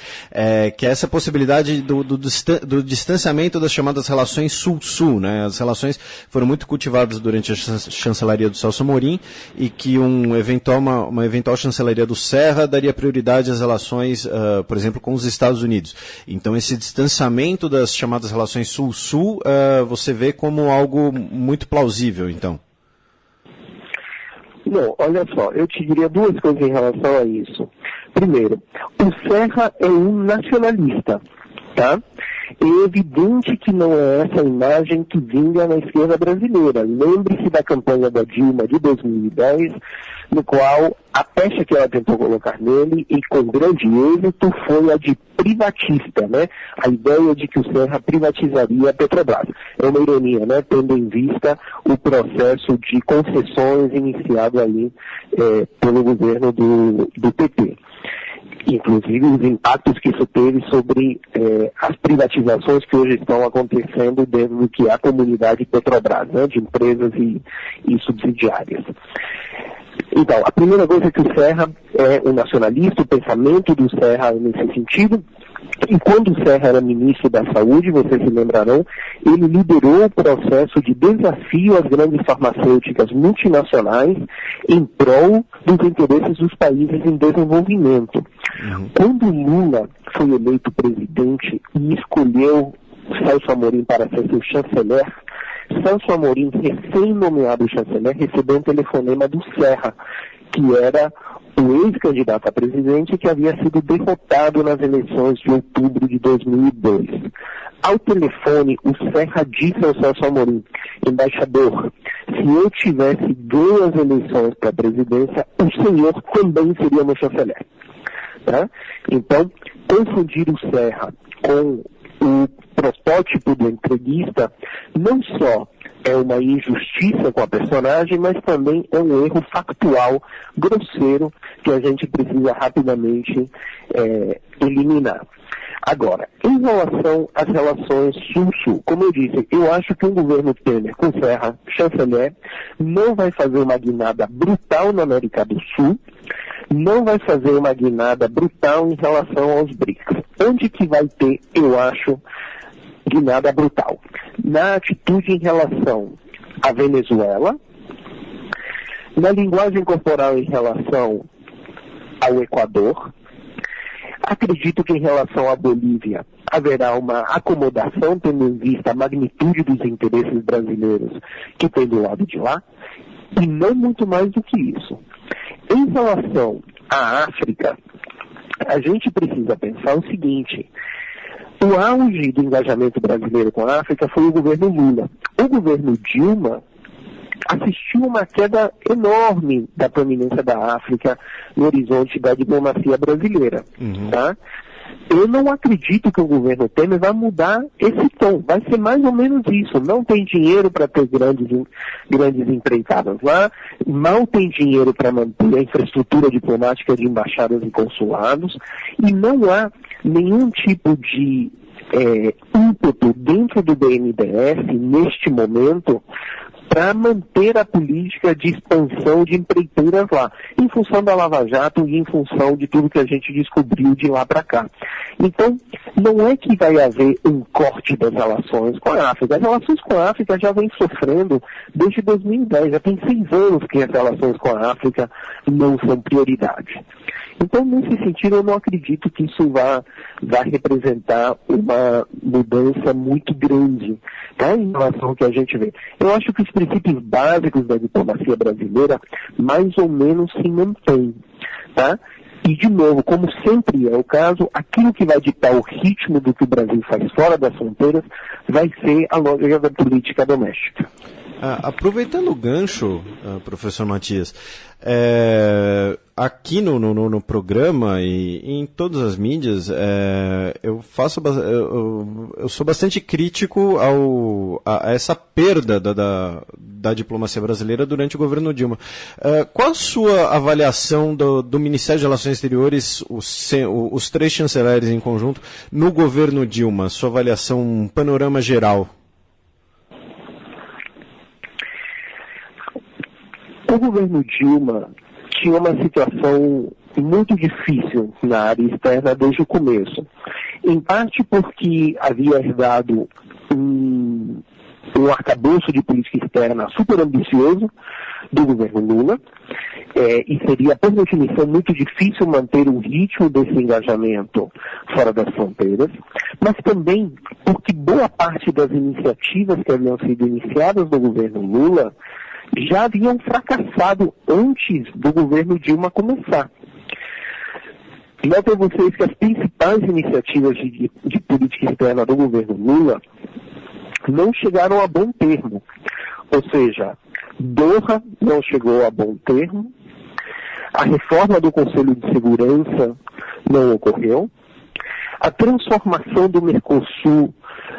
Speaker 4: que é essa possibilidade do distanciamento das chamadas relações Sul-Sul, né? As relações foram muito cultivadas durante a chancelaria do Celso Amorim e que uma eventual chancelaria do Serra daria prioridade às relações, por exemplo, com os Estados Unidos. Então, esse distanciamento das chamadas relações Sul-Sul, você vê como algo muito plausível, então?
Speaker 5: Não, olha só, eu te diria duas coisas em relação a isso. Primeiro, o Serra é um nacionalista, tá? É evidente que não é essa a imagem que vinga na esquerda brasileira. Lembre-se da campanha da Dilma de 2010, no qual a pecha que ela tentou colocar nele, e com grande êxito, foi a de privatista, né? A ideia de que o Serra privatizaria a Petrobras. É uma ironia, né? Tendo em vista o processo de concessões iniciado ali pelo governo do PT. Inclusive os impactos que isso teve sobre as privatizações que hoje estão acontecendo dentro do que é a comunidade Petrobras, né, de empresas e subsidiárias. Então, a primeira coisa é que o Serra é um nacionalista, o pensamento do Serra nesse sentido, E quando o Serra era ministro da Saúde, vocês se lembrarão, ele liderou o processo de desafio às grandes farmacêuticas multinacionais em prol dos interesses dos países em desenvolvimento. Quando Lula foi eleito presidente e escolheu Celso Amorim para ser seu chanceler, Celso Amorim, recém-nomeado chanceler, recebeu um telefonema do Serra, que era o ex-candidato a presidente que havia sido derrotado nas eleições de outubro de 2002. Ao telefone, o Serra disse ao Celso Amorim: embaixador, se eu tivesse ganho as eleições para a presidência, o senhor também seria meu chanceler. Tá? Então, confundir o Serra com o protótipo do entreguista não só é uma injustiça com a personagem, mas também é um erro factual, grosseiro, que a gente precisa rapidamente eliminar. Agora, em relação às relações Sul-Sul, como eu disse, eu acho que um governo Temer com Serra, chanceler, não vai fazer uma guinada brutal na América do Sul, não vai fazer uma guinada brutal em relação aos BRICS. Onde que vai ter, eu acho, guinada brutal? Na atitude em relação à Venezuela, na linguagem corporal em relação ao Equador. Acredito que em relação à Bolívia haverá uma acomodação, tendo em vista a magnitude dos interesses brasileiros que tem do lado de lá, e não muito mais do que isso. Em relação à África, a gente precisa pensar o seguinte: o auge do engajamento brasileiro com a África foi o governo Lula. O governo Dilma assistiu uma queda enorme da prominência da África no horizonte da diplomacia brasileira. Tá? Eu não acredito que o governo Temer vai mudar esse tom. Vai ser mais ou menos isso. Não tem dinheiro para ter grandes empreitadas lá, mal tem dinheiro para manter a infraestrutura diplomática de embaixadas e consulados, e não há nenhum tipo de ímpeto dentro do BNDES, neste momento, para manter a política de expansão de empreiteiras lá, em função da Lava Jato e em função de tudo que a gente descobriu de lá para cá. Então, não é que vai haver um corte das relações com a África. As relações com a África já vêm sofrendo desde 2010, já tem 6 anos que as relações com a África não são prioridade. Então, nesse sentido, eu não acredito que isso vá representar uma mudança muito grande, tá, em relação ao que a gente vê. Eu acho que os princípios básicos da diplomacia brasileira mais ou menos se mantêm, tá? E, de novo, como sempre é o caso, aquilo que vai ditar o ritmo do que o Brasil faz fora das fronteiras vai ser a lógica da política doméstica.
Speaker 4: Aproveitando o gancho, professor Matias, aqui no programa e em todas as mídias, eu sou bastante crítico a essa perda da diplomacia brasileira durante o governo Dilma. Qual a sua avaliação do Ministério de Relações Exteriores, os 3 chanceleres em conjunto, no governo Dilma? Sua avaliação, um panorama geral?
Speaker 5: O governo Dilma tinha uma situação muito difícil na área externa desde o começo. Em parte porque havia herdado um arcabouço de política externa super ambicioso do governo Lula, e seria, por definição, muito difícil manter o ritmo desse engajamento fora das fronteiras, mas também porque boa parte das iniciativas que haviam sido iniciadas no governo Lula já haviam fracassado antes do governo Dilma começar. Notem vocês que as principais iniciativas de política externa do governo Lula não chegaram a bom termo. Ou seja, Doha não chegou a bom termo, a reforma do Conselho de Segurança não ocorreu, a transformação do Mercosul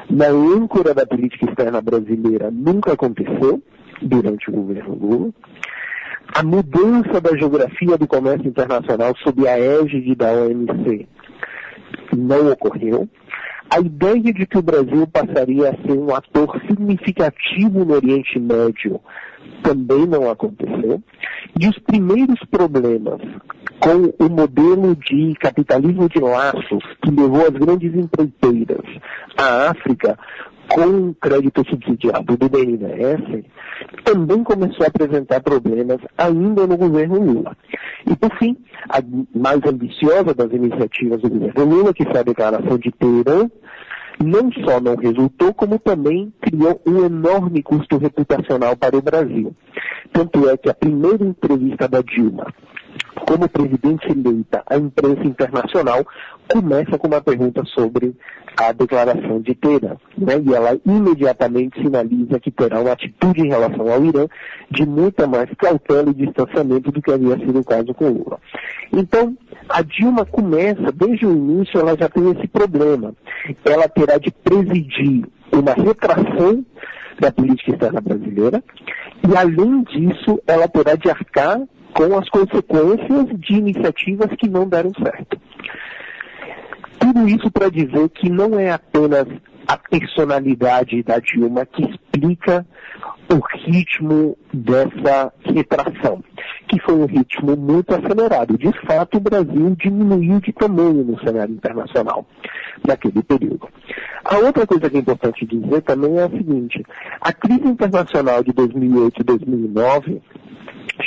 Speaker 5: na âncora da política externa brasileira nunca aconteceu durante o governo Lula. A mudança da geografia do comércio internacional sob a égide da OMC não ocorreu. A ideia de que o Brasil passaria a ser um ator significativo no Oriente Médio também não aconteceu. E os primeiros problemas com o modelo de capitalismo de laços que levou as grandes empreiteiras à África com crédito subsidiado do BNDES, também começou a apresentar problemas ainda no governo Lula. E, por fim, a mais ambiciosa das iniciativas do governo Lula, que foi a declaração de Teherã, não só não resultou, como também criou um enorme custo reputacional para o Brasil. Tanto é que a primeira entrevista da Dilma como presidente eleita à imprensa internacional começa com uma pergunta sobre a declaração de Teherã, né? E ela imediatamente sinaliza que terá uma atitude em relação ao Irã de muita mais cautela e distanciamento do que havia sido o caso com Lula. Então, a Dilma começa, desde o início, ela já tem esse problema. Ela terá de presidir uma retração da política externa brasileira e, além disso, ela terá de arcar com as consequências de iniciativas que não deram certo. Tudo isso para dizer que não é apenas a personalidade da Dilma que explica o ritmo dessa retração, que foi um ritmo muito acelerado. De fato, o Brasil diminuiu de tamanho no cenário internacional naquele período. A outra coisa que é importante dizer também é a seguinte: a crise internacional de 2008 e 2009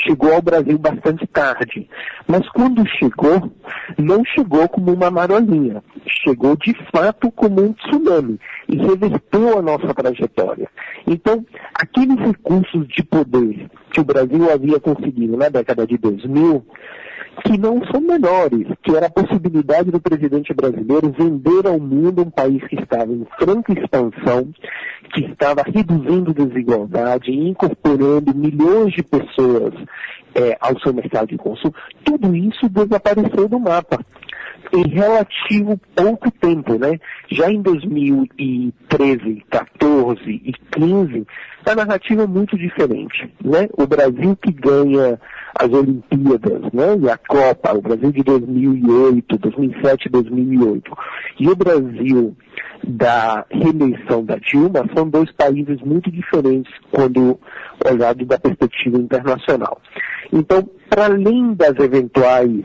Speaker 5: chegou ao Brasil bastante tarde, mas quando chegou, não chegou como uma marolinha, chegou de fato como um tsunami e reverteu a nossa trajetória. Então, aqueles recursos de poder que o Brasil havia conseguido na década de 2000, que não são menores, que era a possibilidade do presidente brasileiro vender ao mundo um país que estava em franca expansão, que estava reduzindo desigualdade e incorporando milhões de pessoas ao seu mercado de consumo, tudo isso desapareceu do mapa em relativo pouco tempo, né? Já em 2013, 14 e 15, a narrativa é muito diferente, né? O Brasil que ganha as Olimpíadas, né? E a Copa, o Brasil de 2008, 2007 e 2008, e o Brasil da reeleição da Dilma são dois países muito diferentes quando olhado da perspectiva internacional. Então, para além das eventuais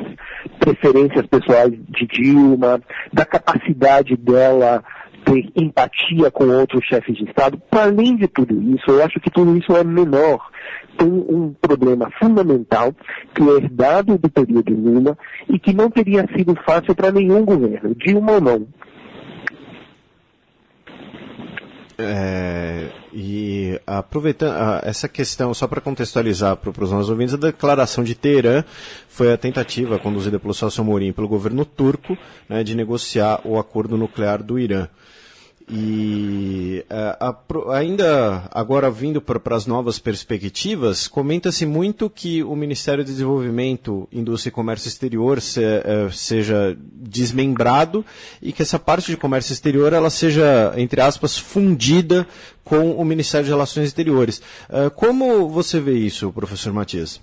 Speaker 5: preferências pessoais de Dilma, da capacidade dela ter empatia com outros chefes de Estado, para além de tudo isso, eu acho que tudo isso é menor. Tem um problema fundamental que é herdado do período Lula e que não teria sido fácil para nenhum governo, Dilma ou não.
Speaker 4: E aproveitando essa questão, só para contextualizar para os nossos ouvintes, a declaração de Teherã foi a tentativa conduzida pelo Celso Amorim e pelo governo turco, né, de negociar o acordo nuclear do Irã. E ainda agora vindo para as novas perspectivas, comenta-se muito que o Ministério do Desenvolvimento, Indústria e Comércio Exterior seja desmembrado e que essa parte de comércio exterior ela seja, entre aspas, fundida com o Ministério de Relações Exteriores. Como você vê isso, professor Matias?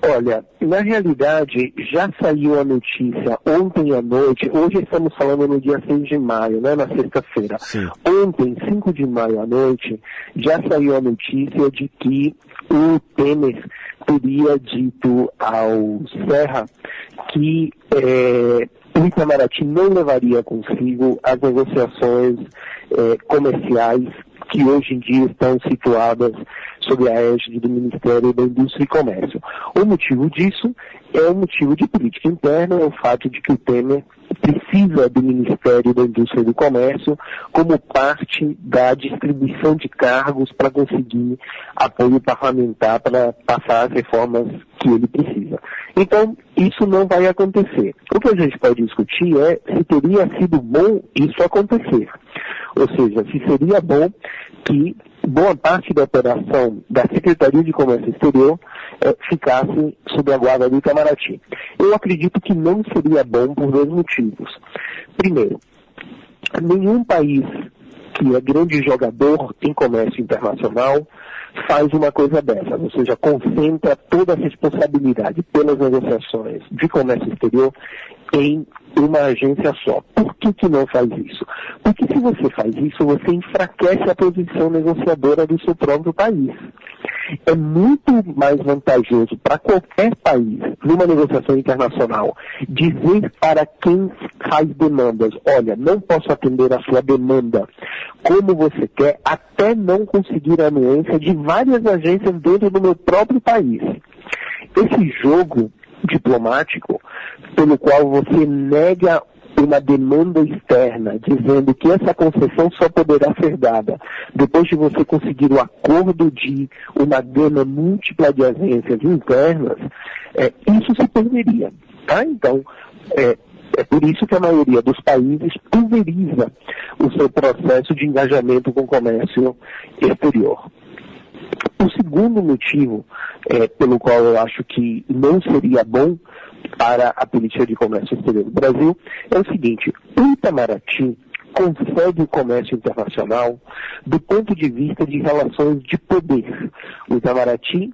Speaker 5: Olha, na realidade, já saiu a notícia ontem à noite, hoje estamos falando no dia 6 de maio, né, na sexta-feira. Ontem, 5 de maio à noite, já saiu a notícia de que o Temer teria dito ao Serra que o Itamaraty não levaria consigo as negociações comerciais que hoje em dia estão situadas sob a égide do Ministério da Indústria e Comércio. O motivo disso é um motivo de política interna, é o fato de que o Temer precisa do Ministério da Indústria e do Comércio como parte da distribuição de cargos para conseguir apoio parlamentar para passar as reformas que ele precisa. Então, isso não vai acontecer. O que a gente pode discutir é se teria sido bom isso acontecer. Ou seja, se seria bom que boa parte da operação da Secretaria de Comércio Exterior ficasse sob a guarda do Itamaraty. Eu acredito que não seria bom por dois motivos. Primeiro, nenhum país que é grande jogador em comércio internacional faz uma coisa dessa, ou seja, concentra toda a responsabilidade pelas negociações de comércio exterior em uma agência só. Por que não faz isso? Porque se você faz isso, você enfraquece a posição negociadora do seu próprio país. É muito mais vantajoso para qualquer país, numa negociação internacional, dizer para quem faz demandas, olha, não posso atender a sua demanda como você quer, até não conseguir a anuência de várias agências dentro do meu próprio país. Esse jogo diplomático, pelo qual você nega uma demanda externa, dizendo que essa concessão só poderá ser dada depois de você conseguir o acordo de uma gama múltipla de agências internas, isso se perderia. Tá? Então, é por isso que a maioria dos países pulveriza o seu processo de engajamento com o comércio exterior. O segundo motivo pelo qual eu acho que não seria bom para a política de comércio exterior do Brasil é o seguinte: o Itamaraty concede o comércio internacional do ponto de vista de relações de poder. O Itamaraty,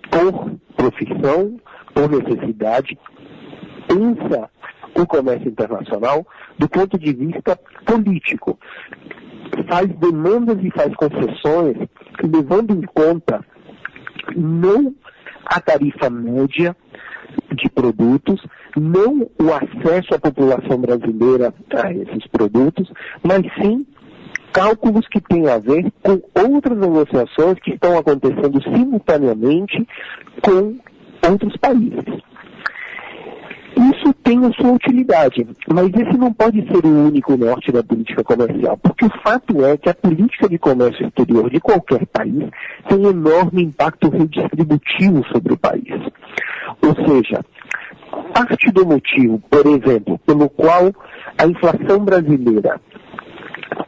Speaker 5: por profissão, por necessidade, pensa o comércio internacional do ponto de vista político. Faz demandas e faz concessões levando em conta não a tarifa média de produtos, não o acesso à população brasileira a esses produtos, mas sim cálculos que têm a ver com outras negociações que estão acontecendo simultaneamente com outros países. Isso tem a sua utilidade, mas esse não pode ser o único norte da política comercial, porque o fato é que a política de comércio exterior de qualquer país tem enorme impacto redistributivo sobre o país. Ou seja, parte do motivo, por exemplo, pelo qual a inflação brasileira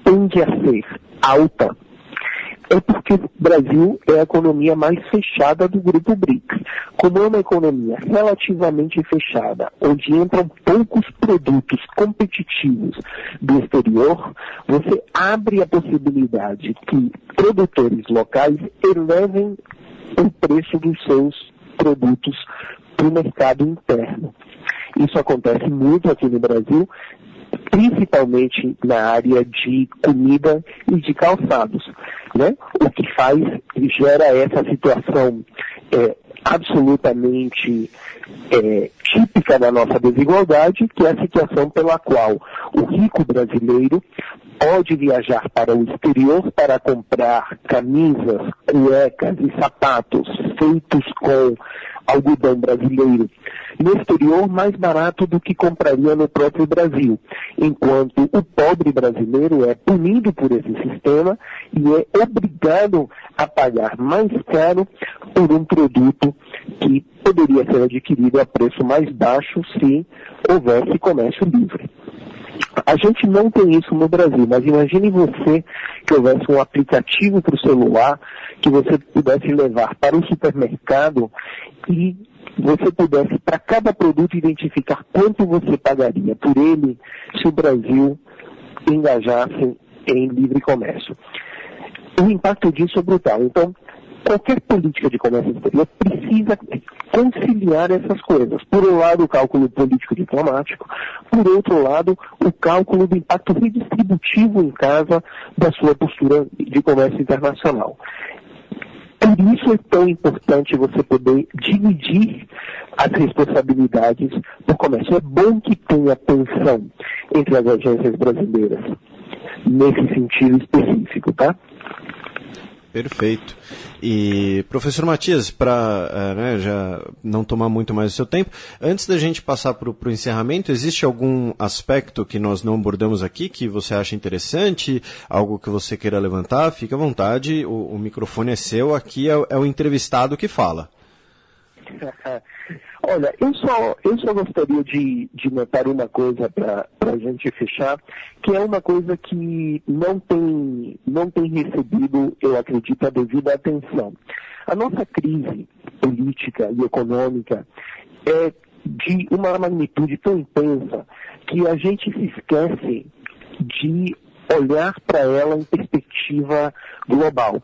Speaker 5: tende a ser alta, é porque o Brasil é a economia mais fechada do grupo BRICS. Como é uma economia relativamente fechada, onde entram poucos produtos competitivos do exterior, você abre a possibilidade que produtores locais elevem o preço dos seus produtos para o mercado interno. Isso acontece muito aqui no Brasil, principalmente na área de comida e de calçados, né? O que gera essa situação absolutamente típica da nossa desigualdade, que é a situação pela qual o rico brasileiro pode viajar para o exterior para comprar camisas, cuecas e sapatos feitos com algodão brasileiro no exterior mais barato do que compraria no próprio Brasil, enquanto o pobre brasileiro é punido por esse sistema e é obrigado a pagar mais caro por um produto que poderia ser adquirido a preço mais baixo se houvesse comércio livre. A gente não tem isso no Brasil, mas imagine você que houvesse um aplicativo para o celular que você pudesse levar para o supermercado e você pudesse, para cada produto, identificar quanto você pagaria por ele se o Brasil engajasse em livre comércio. O impacto disso é brutal. Então, qualquer política de comércio exterior precisa conciliar essas coisas. Por um lado, o cálculo político-diplomático, por outro lado, o cálculo do impacto redistributivo em casa da sua postura de comércio internacional. Por isso é tão importante você poder dividir as responsabilidades do comércio. É bom que tenha tensão entre as agências brasileiras, nesse sentido específico, tá?
Speaker 4: Perfeito. E, professor Matias, para já não tomar muito mais o seu tempo, antes da gente passar para o encerramento, existe algum aspecto que nós não abordamos aqui que você acha interessante, algo que você queira levantar? Fique à vontade, o microfone é seu, aqui é o entrevistado que fala.
Speaker 5: Olha, eu só gostaria de notar uma coisa para a gente fechar, que é uma coisa que não tem recebido, eu acredito, a devida atenção. A nossa crise política e econômica é de uma magnitude tão intensa que a gente se esquece de olhar para ela em perspectiva global.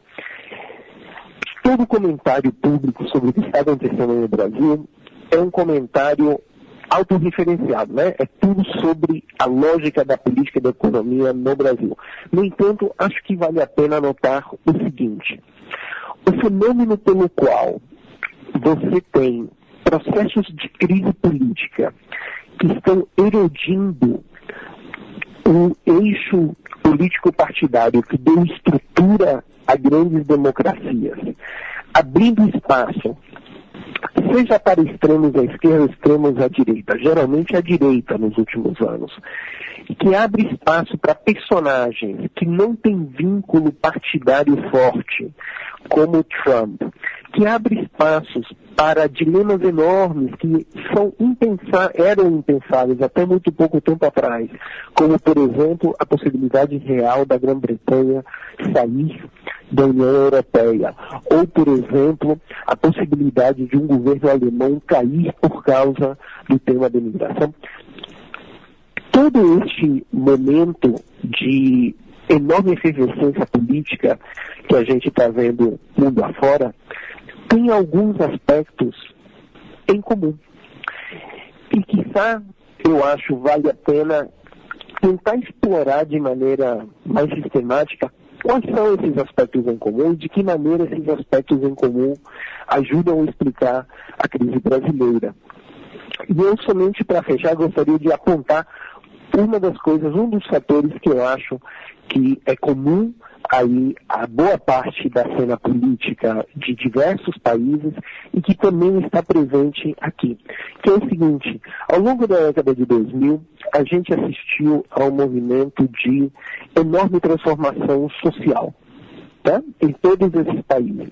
Speaker 5: Todo comentário público sobre o que está acontecendo no Brasil é um comentário autorreferenciado, né? É tudo sobre a lógica da política e da economia no Brasil. No entanto, acho que vale a pena notar o seguinte: o fenômeno pelo qual você tem processos de crise política que estão erodindo o eixo político-partidário que deu estrutura a grandes democracias, abrindo espaço, seja para extremos à esquerda ou extremos à direita, geralmente à direita nos últimos anos, que abre espaço para personagens que não têm vínculo partidário forte, como Trump, que abre espaços para dilemas enormes que eram impensáveis até muito pouco tempo atrás, como, por exemplo, a possibilidade real da Grã-Bretanha sair da União Europeia, ou, por exemplo, a possibilidade de um governo alemão cair por causa do tema da imigração. Todo este momento de enorme efervescência política que a gente está vendo mundo afora tem alguns aspectos em comum. E quizá, eu acho, vale a pena tentar explorar de maneira mais sistemática quais são esses aspectos em comum e de que maneira esses aspectos em comum ajudam a explicar a crise brasileira. E eu, somente para fechar, gostaria de apontar um dos fatores que eu acho que é comum aí a boa parte da cena política de diversos países e que também está presente aqui, que é o seguinte: ao longo da década de 2000, a gente assistiu a um movimento de enorme transformação social, tá? Em todos esses países.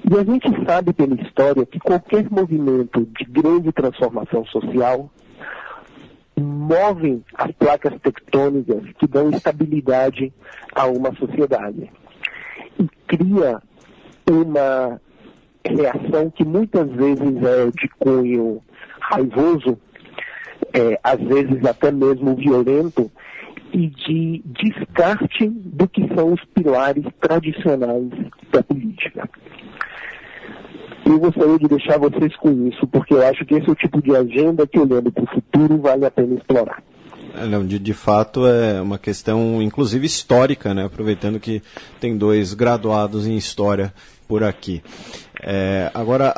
Speaker 5: E a gente sabe pela história que qualquer movimento de grande transformação social movem as placas tectônicas que dão estabilidade a uma sociedade. E cria uma reação que muitas vezes é de cunho raivoso, às vezes até mesmo violento, e de descarte do que são os pilares tradicionais da política. Eu gostaria de deixar vocês com isso, porque eu acho que esse é o tipo de agenda que, olhando para o futuro, vale a pena explorar.
Speaker 4: Não, de fato é uma questão, inclusive, histórica, né? Aproveitando que tem 2 graduados em História por aqui. Agora,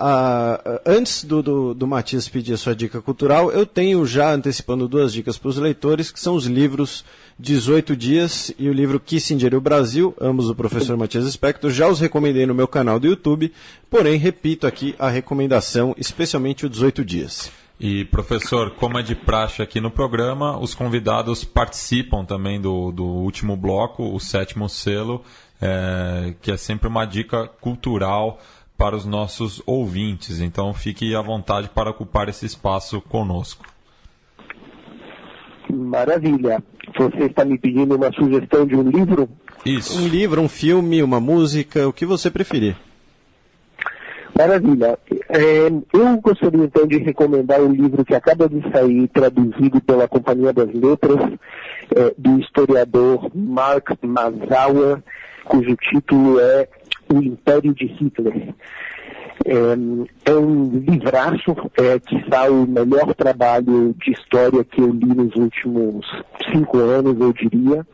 Speaker 4: antes do Matias pedir a sua dica cultural, eu tenho já antecipando 2 dicas para os leitores, que são os livros 18 Dias e o livro Kissinger e o Brasil, ambos do professor Matias Spector. Já os recomendei no meu canal do YouTube, porém, repito aqui a recomendação, especialmente o 18 Dias.
Speaker 3: E, professor, como é de praxe aqui no programa, os convidados participam também do último bloco, o 7º selo, que é sempre uma dica cultural para os nossos ouvintes. Então, fique à vontade para ocupar esse espaço conosco.
Speaker 5: Maravilha. Você está me pedindo uma sugestão de um livro?
Speaker 3: Isso.
Speaker 4: Um livro, um filme, uma música, o que você preferir.
Speaker 5: Maravilha. Eu gostaria então de recomendar um livro que acaba de sair, traduzido pela Companhia das Letras, do historiador Mark Mazauer, cujo título é O Império de Hitler. É um livraço, quiçá o melhor trabalho de história que eu li nos últimos 5 anos, eu diria,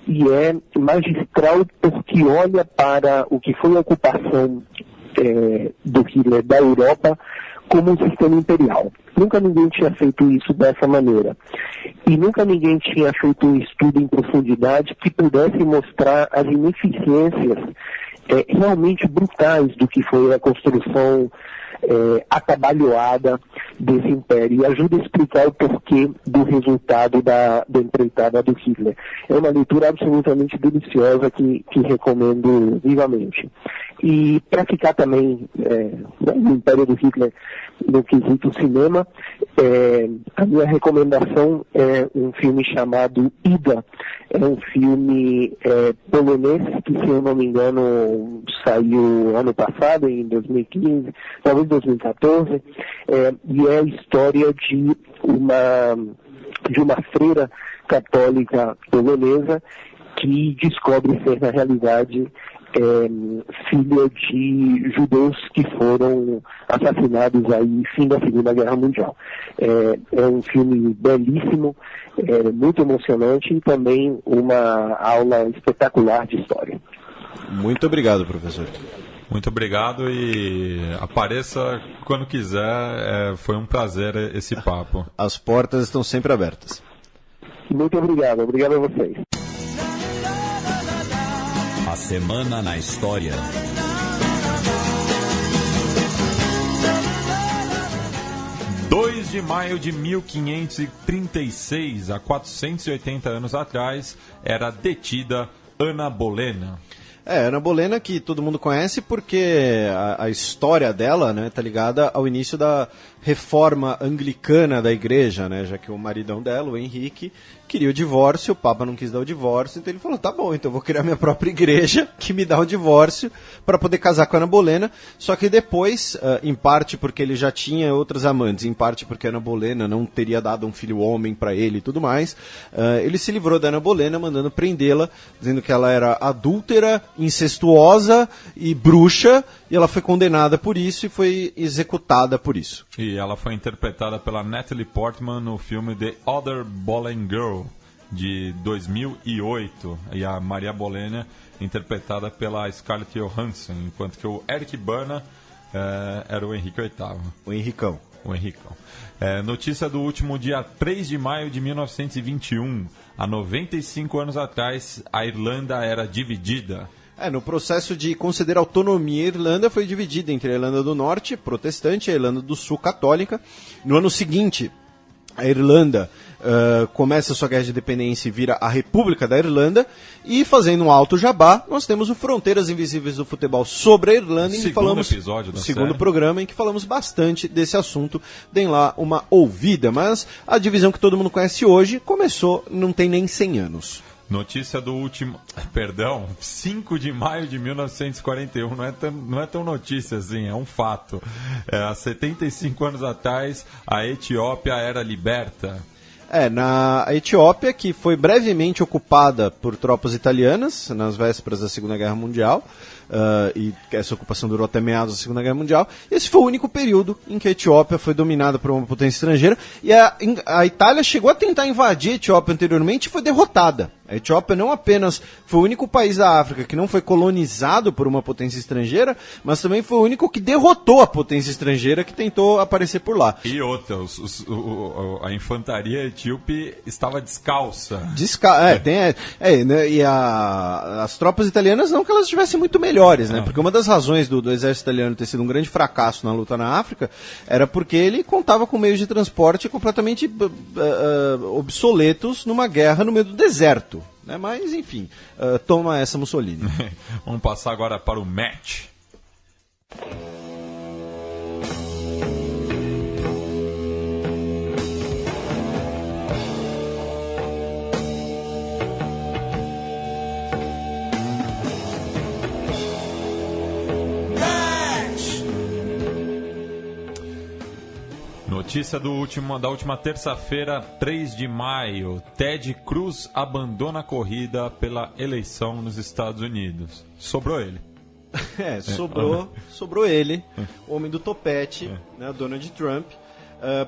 Speaker 5: e é magistral porque olha para o que foi a ocupação do Hitler da Europa como um sistema imperial. Nunca ninguém tinha feito isso dessa maneira. E nunca ninguém tinha feito um estudo em profundidade que pudesse mostrar as ineficiências realmente brutais do que foi a construção atabalhoada desse império, e ajuda a explicar o porquê do resultado da empreitada do Hitler. É uma leitura absolutamente deliciosa que recomendo vivamente. E para ficar também no Império do Hitler no quesito cinema, a minha recomendação é um filme chamado Ida. É um filme polonês que, se eu não me engano, saiu ano passado, em 2015, talvez 2014, e é a história de uma freira católica polonesa que descobre ser, na realidade, filha de judeus que foram assassinados aí fim da Segunda Guerra Mundial. É um filme belíssimo, muito emocionante e também uma aula espetacular de história.
Speaker 4: Muito obrigado, professor.
Speaker 3: Muito obrigado e apareça quando quiser. Foi um prazer esse papo.
Speaker 4: As portas estão sempre abertas.
Speaker 5: Muito obrigado. Obrigado a vocês.
Speaker 2: A Semana na História.
Speaker 3: – 2 de maio de 1536, há 480 anos atrás, era detida Ana Bolena.
Speaker 4: Ana Bolena, que todo mundo conhece porque a história dela, né, tá ligada ao início da reforma anglicana da igreja, né, já que o maridão dela, o Henrique, queria o divórcio, o Papa não quis dar o divórcio, então ele falou, tá bom, então eu vou criar minha própria igreja que me dá o divórcio para poder casar com a Ana Bolena, só que depois, em parte porque ele já tinha outras amantes, em parte porque a Ana Bolena não teria dado um filho homem para ele e tudo mais, ele se livrou da Ana Bolena mandando prendê-la, dizendo que ela era adúltera, incestuosa e bruxa, e ela foi condenada por isso e foi executada por isso.
Speaker 3: E ela foi interpretada pela Natalie Portman no filme The Other Boleyn Girl, de 2008. E a Maria Bolena interpretada pela Scarlett Johansson, enquanto que o Eric Bana era o Henrique VIII.
Speaker 4: O Henricão.
Speaker 3: O Henricão. Notícia do último dia 3 de maio de 1921. Há 95 anos atrás, a Irlanda era dividida.
Speaker 4: No processo de conceder autonomia, a Irlanda foi dividida entre a Irlanda do Norte, protestante, e a Irlanda do Sul, católica. No ano seguinte, a Irlanda começa a sua guerra de independência e vira a República da Irlanda. E fazendo um alto jabá, nós temos o Fronteiras Invisíveis do Futebol sobre a Irlanda, em que falamos
Speaker 3: episódio da
Speaker 4: segundo
Speaker 3: série.
Speaker 4: Programa em que falamos bastante desse assunto. Deem lá uma ouvida, mas a divisão que todo mundo conhece hoje começou, não tem nem 100 anos.
Speaker 3: Notícia do último... 5 de maio de 1941. Não é tão notícia assim, é um fato. Há 75 anos atrás, a Etiópia era liberta.
Speaker 4: Na Etiópia, que foi brevemente ocupada por tropas italianas, nas vésperas da Segunda Guerra Mundial, e essa ocupação durou até meados da Segunda Guerra Mundial. Esse foi o único período em que a Etiópia foi dominada por uma potência estrangeira, e a Itália chegou a tentar invadir a Etiópia anteriormente e foi derrotada. A Etiópia não apenas foi o único país da África que não foi colonizado por uma potência estrangeira, mas também foi o único que derrotou a potência estrangeira que tentou aparecer por lá.
Speaker 3: E outra, a infantaria etíope estava descalça.
Speaker 4: E as tropas italianas não que elas estivessem muito melhores, né? Porque uma das razões do exército italiano ter sido um grande fracasso na luta na África era porque ele contava com meios de transporte completamente obsoletos numa guerra no meio do deserto. Mas, enfim, toma essa Mussolini.
Speaker 3: Vamos passar agora para o match. Notícia da última terça-feira, 3 de maio. Ted Cruz abandona a corrida pela eleição nos Estados Unidos. Sobrou ele.
Speaker 4: Sobrou ele, o homem do topete, né, Donald Trump.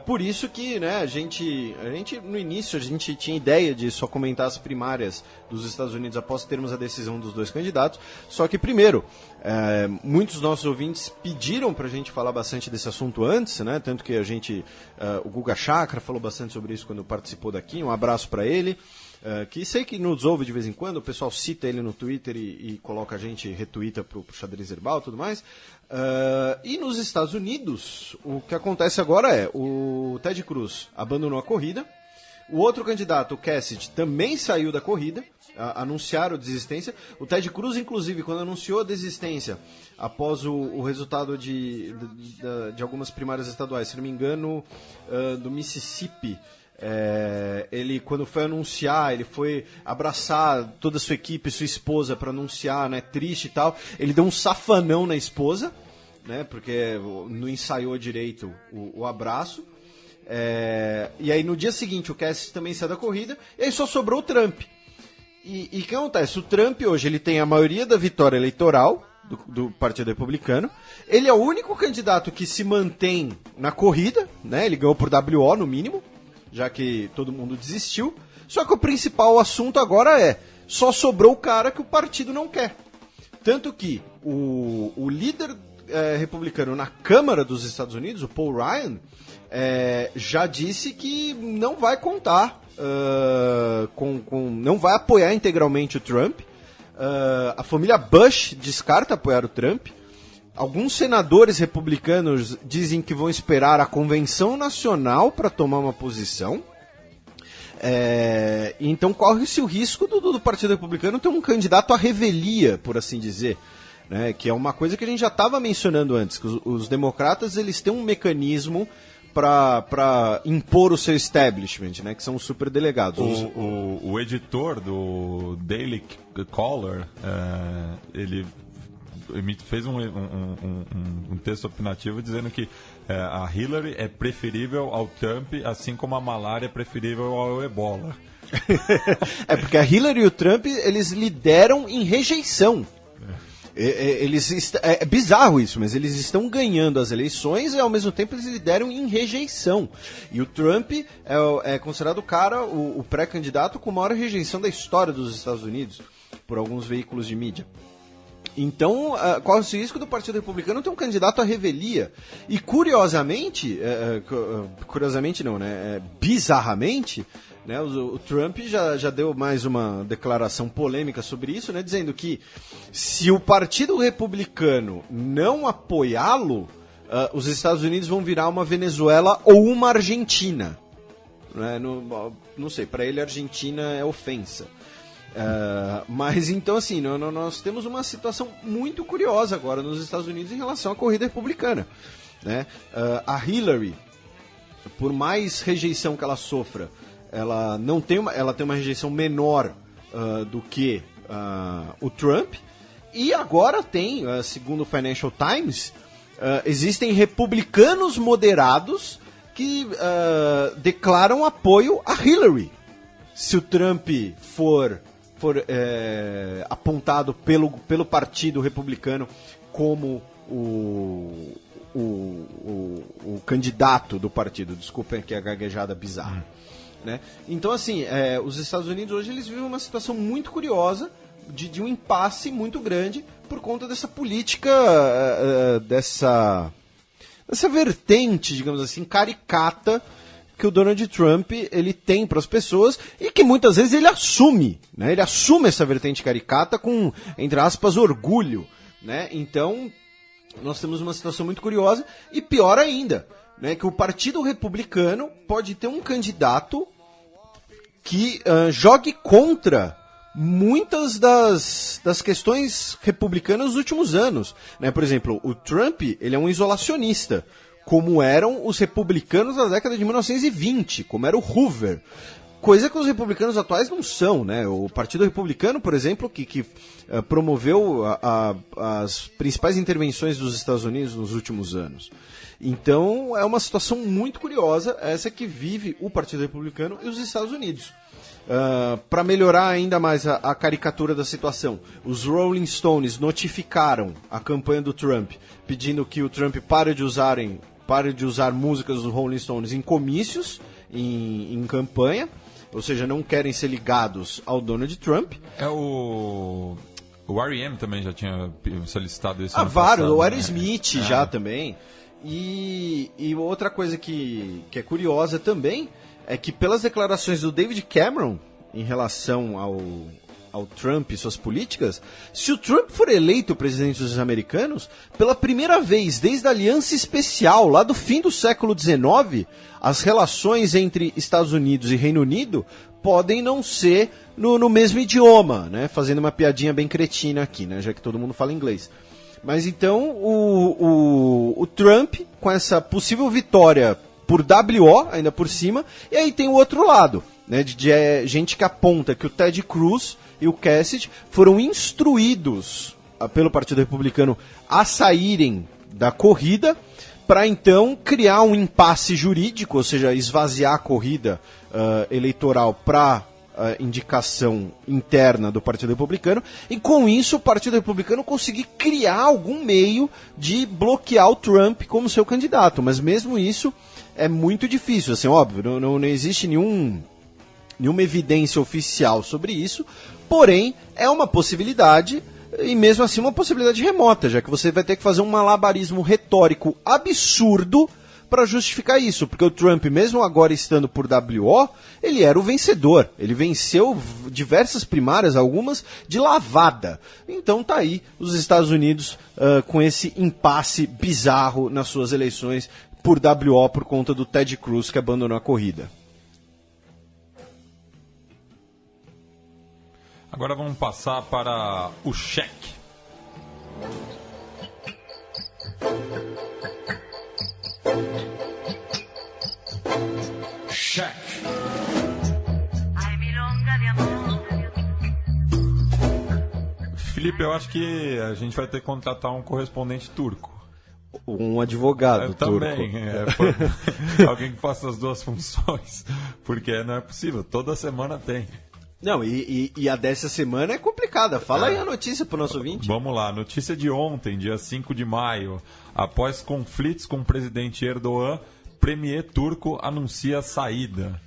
Speaker 4: Por isso que, né, a gente no início a gente tinha ideia de só comentar as primárias dos Estados Unidos após termos a decisão dos dois candidatos. Só que primeiro, muitos dos nossos ouvintes pediram pra gente falar bastante desse assunto antes, né? Tanto que o Guga Chakra falou bastante sobre isso quando participou daqui. Um abraço pra ele. Que sei que nos ouve de vez em quando, o pessoal cita ele no Twitter e coloca a gente, retuita pro Xadrez Herbal e tudo mais. E nos Estados Unidos, o que acontece agora é, o Ted Cruz abandonou a corrida, o outro candidato, o Cassidy, também saiu da corrida, anunciaram a desistência. O Ted Cruz, inclusive, quando anunciou a desistência, após o resultado de algumas primárias estaduais, se não me engano, do Mississippi, ele, quando foi anunciar, ele foi abraçar toda a sua equipe, sua esposa, para anunciar, né, triste e tal. Ele deu um safanão na esposa, né, porque não ensaiou direito o abraço. E aí no dia seguinte o Cassidy também saiu da corrida, e aí só sobrou o Trump. E o que acontece? O Trump hoje ele tem a maioria da vitória eleitoral do Partido Republicano. Ele é o único candidato que se mantém na corrida, né? Ele ganhou por WO no mínimo, já que todo mundo desistiu. Só que o principal assunto agora só sobrou o cara que o partido não quer. Tanto que o líder republicano na Câmara dos Estados Unidos, o Paul Ryan, já disse que não vai contar, não vai apoiar integralmente o Trump. A família Bush descarta apoiar o Trump. Alguns senadores republicanos dizem que vão esperar a convenção nacional para tomar uma posição. Então corre-se o risco do Partido Republicano ter um candidato à revelia, por assim dizer, né? Que é uma coisa que a gente já estava mencionando antes, que os democratas eles têm um mecanismo para impor o seu establishment, né? Que são os superdelegados.
Speaker 3: O editor do Daily Caller, ele fez um texto opinativo dizendo que a Hillary é preferível ao Trump, assim como a malária é preferível ao ebola.
Speaker 4: Porque a Hillary e o Trump, eles lideram em rejeição. É bizarro isso, mas eles estão ganhando as eleições e ao mesmo tempo eles lideram em rejeição. E o Trump é considerado o pré-candidato com maior rejeição da história dos Estados Unidos, por alguns veículos de mídia. Então, corre-se o risco do Partido Republicano ter um candidato à revelia. E curiosamente não, né? Bizarramente, né? O Trump já deu mais uma declaração polêmica sobre isso, né? Dizendo que se o Partido Republicano não apoiá-lo, os Estados Unidos vão virar uma Venezuela ou uma Argentina. Né? Não sei, para ele a Argentina é ofensa. Mas então assim, nós temos uma situação muito curiosa agora nos Estados Unidos em relação à corrida republicana, né? A Hillary, por mais rejeição que ela sofra, ela tem uma rejeição menor do que o Trump, e agora tem, segundo o Financial Times, existem republicanos moderados que declaram apoio a Hillary. Se o Trump for apontado pelo Partido Republicano como o candidato do partido. Desculpem que é a gaguejada bizarra. Né? Então, assim, os Estados Unidos hoje eles vivem uma situação muito curiosa de um impasse muito grande por conta dessa política, dessa vertente, digamos assim, caricata que o Donald Trump ele tem para as pessoas e que muitas vezes ele assume, né? Ele assume essa vertente caricata com, entre aspas, orgulho, né? Então, nós temos uma situação muito curiosa e pior ainda, né? Que o Partido Republicano pode ter um candidato que jogue contra muitas das questões republicanas dos últimos anos, né? Por exemplo, o Trump ele é um isolacionista, como eram os republicanos da década de 1920, como era o Hoover. Coisa que os republicanos atuais não são, né? O Partido Republicano, por exemplo, que promoveu as principais intervenções dos Estados Unidos nos últimos anos. Então, é uma situação muito curiosa, essa que vive o Partido Republicano e os Estados Unidos. Para melhorar ainda mais a caricatura da situação, os Rolling Stones notificaram a campanha do Trump, pedindo que o Trump pare de usar músicas dos Rolling Stones em comícios, em campanha, ou seja, não querem ser ligados ao Donald Trump.
Speaker 3: O R.E.M. também já tinha solicitado isso.
Speaker 4: Vários,
Speaker 3: passado,
Speaker 4: o Aerosmith já também. E outra coisa que é curiosa também é que pelas declarações do David Cameron em relação ao Trump e suas políticas, se o Trump for eleito presidente dos americanos, pela primeira vez desde a Aliança Especial, lá do fim do século XIX, as relações entre Estados Unidos e Reino Unido podem não ser no mesmo idioma, né? Fazendo uma piadinha bem cretina aqui, né? Já que todo mundo fala inglês. Mas então o Trump, com essa possível vitória por WO, ainda por cima, e aí tem o outro lado, né? De gente que aponta que o Ted Cruz e o Kasich foram instruídos pelo Partido Republicano a saírem da corrida para então criar um impasse jurídico, ou seja, esvaziar a corrida eleitoral para indicação interna do Partido Republicano, e com isso o Partido Republicano conseguir criar algum meio de bloquear o Trump como seu candidato, mas mesmo isso é muito difícil, assim, óbvio, não existe nenhuma evidência oficial sobre isso, porém é uma possibilidade e mesmo assim uma possibilidade remota, já que você vai ter que fazer um malabarismo retórico absurdo para justificar isso, porque o Trump, mesmo agora estando por WO, ele era o vencedor, ele venceu diversas primárias, algumas de lavada. Então tá aí os Estados Unidos com esse impasse bizarro nas suas eleições por WO por conta do Ted Cruz que abandonou a corrida.
Speaker 3: Agora vamos passar para o cheque. Cheque. Felipe, eu acho que a gente vai ter que contratar um correspondente turco.
Speaker 4: Um advogado turco.
Speaker 3: Também, alguém que faça as duas funções, porque não é possível, toda semana tem.
Speaker 4: Não, e a dessa semana é complicada. Fala aí a notícia pro nosso ouvinte.
Speaker 3: Vamos lá, notícia de ontem, dia 5 de maio. Após conflitos com o presidente Erdogan, premier turco anuncia saída.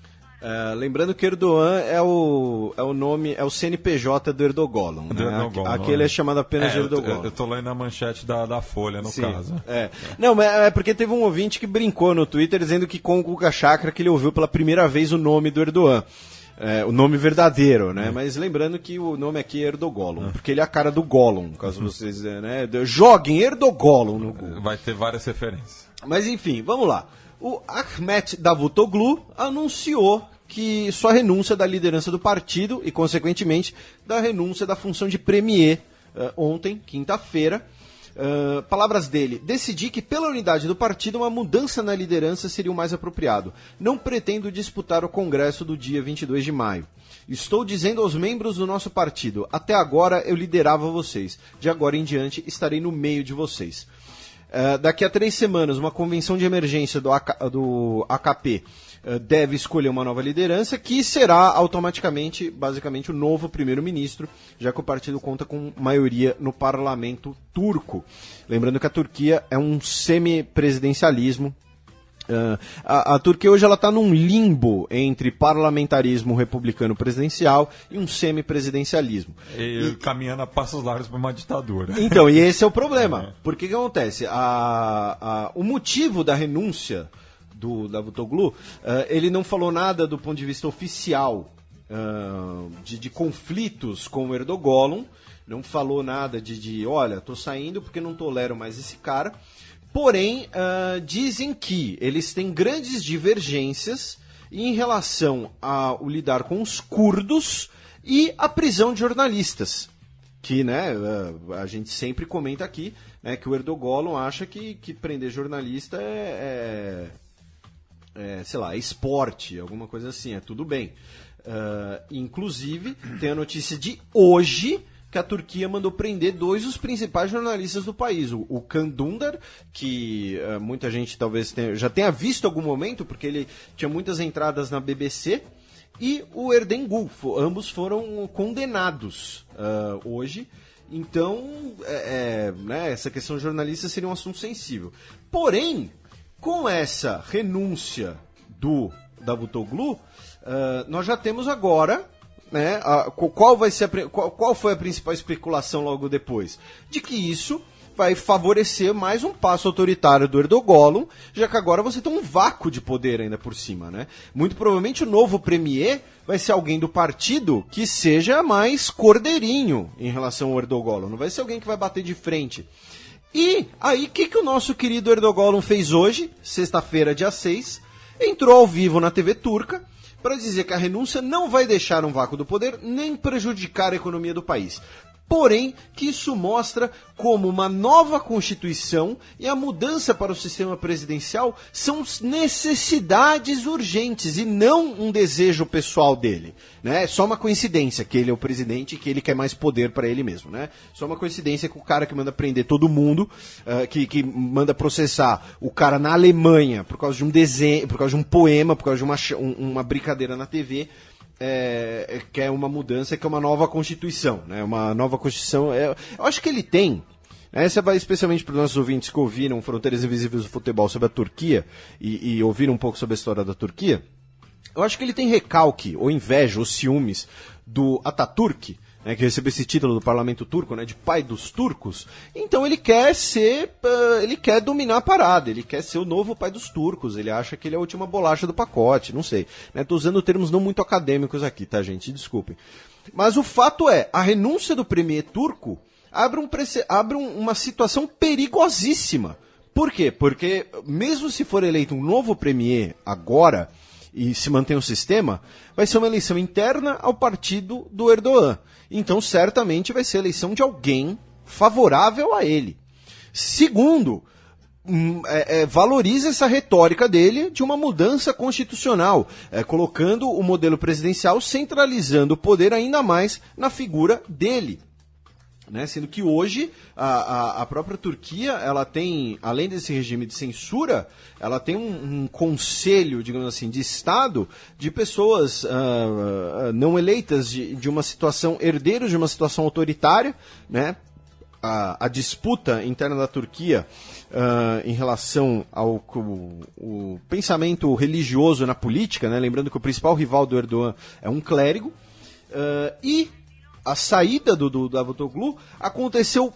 Speaker 4: Lembrando que Erdogan é o nome, é o CNPJ do Erdogan. Né? Aquele é chamado apenas de Erdogan.
Speaker 3: Eu tô lendo a manchete da Folha, no caso.
Speaker 4: Não, mas é porque teve um ouvinte que brincou no Twitter dizendo que com o Guga Chakra que ele ouviu pela primeira vez o nome do Erdogan. O nome verdadeiro, né? Mas lembrando que o nome aqui é Erdogan, porque ele é a cara do Gollum, caso vocês, né? Joguem Erdogan no Google.
Speaker 3: Vai ter várias referências.
Speaker 4: Mas enfim, vamos lá. O Ahmet Davutoglu anunciou que sua renúncia da liderança do partido e, consequentemente, da renúncia da função de premier ontem, quinta-feira. Palavras dele: decidi que pela unidade do partido uma mudança na liderança seria o mais apropriado. Não pretendo disputar o congresso do dia 22 de maio. Estou dizendo aos membros do nosso partido, até agora eu liderava vocês. De agora em diante estarei no meio de vocês. Daqui a 3 semanas, uma convenção de emergência do AKP deve escolher uma nova liderança, que será automaticamente, basicamente, o novo primeiro-ministro, já que o partido conta com maioria no parlamento turco. Lembrando que a Turquia é um semipresidencialismo. A Turquia hoje está num limbo entre parlamentarismo republicano presidencial e um semipresidencialismo.
Speaker 3: E caminhando a passos largos para uma ditadura.
Speaker 4: Então, e esse é o problema. Porque que acontece? O motivo da renúncia do Davutoglu, ele não falou nada do ponto de vista oficial de conflitos com o Erdogan, não falou nada de olha, estou saindo porque não tolero mais esse cara. Porém, dizem que eles têm grandes divergências em relação ao lidar com os curdos e a prisão de jornalistas. Que, né, a gente sempre comenta aqui, né, que o Erdogan acha que prender jornalista sei lá, é esporte, alguma coisa assim, é tudo bem. Inclusive, tem a notícia de hoje que a Turquia mandou prender 2 dos principais jornalistas do país. O Can Dündar, que muita gente talvez já tenha visto em algum momento, porque ele tinha muitas entradas na BBC, e o Erdogan. Ambos foram condenados hoje. Então, né, essa questão de jornalista seria um assunto sensível. Porém, com essa renúncia do Davutoglu, nós já temos agora, né, qual foi a principal especulação logo depois? De que isso vai favorecer mais um passo autoritário do Erdogan, já que agora você tem um vácuo de poder ainda por cima, né? Muito provavelmente o novo premier vai ser alguém do partido que seja mais cordeirinho em relação ao Erdogan, não vai ser alguém que vai bater de frente. E aí, o que o nosso querido Erdogan fez hoje, sexta-feira, dia 6, entrou ao vivo na TV turca para dizer que a renúncia não vai deixar um vácuo do poder nem prejudicar a economia do país. Porém, que isso mostra como uma nova Constituição e a mudança para o sistema presidencial são necessidades urgentes e não um desejo pessoal dele. Né? É só uma coincidência que ele é o presidente e que ele quer mais poder para ele mesmo. Né? Só uma coincidência que o cara que manda prender todo mundo, que manda processar o cara na Alemanha por causa de um desenho, por causa de um poema, por causa de uma brincadeira na TV... que é uma mudança, que é uma nova Constituição, né? Uma nova Constituição. Eu acho que ele tem. Essa vai especialmente para os nossos ouvintes que ouviram Fronteiras Invisíveis do Futebol sobre a Turquia e ouviram um pouco sobre a história da Turquia. Eu acho que ele tem recalque, ou inveja, ou ciúmes do Atatürk, né, que recebeu esse título do parlamento turco, né, de pai dos turcos. Então ele quer ele quer dominar a parada, ele quer ser o novo pai dos turcos, ele acha que ele é a última bolacha do pacote, não sei. Estou usando termos não muito acadêmicos aqui, tá, gente? Desculpem. Mas o fato é, a renúncia do premier turco abre uma situação perigosíssima. Por quê? Porque mesmo se for eleito um novo premier agora e se mantém o sistema, vai ser uma eleição interna ao partido do Erdogan. Então, certamente, vai ser a eleição de alguém favorável a ele. Segundo, valoriza essa retórica dele de uma mudança constitucional, colocando o modelo presidencial, centralizando o poder ainda mais na figura dele. Né? Sendo que hoje a própria Turquia, ela tem, além desse regime de censura, ela tem um conselho, digamos assim, de Estado de pessoas não eleitas de uma situação, herdeiros de uma situação autoritária, né? A disputa interna da Turquia em relação ao o pensamento religioso na política, né? Lembrando que o principal rival do Erdogan é um clérigo, e a saída do Davutoglu aconteceu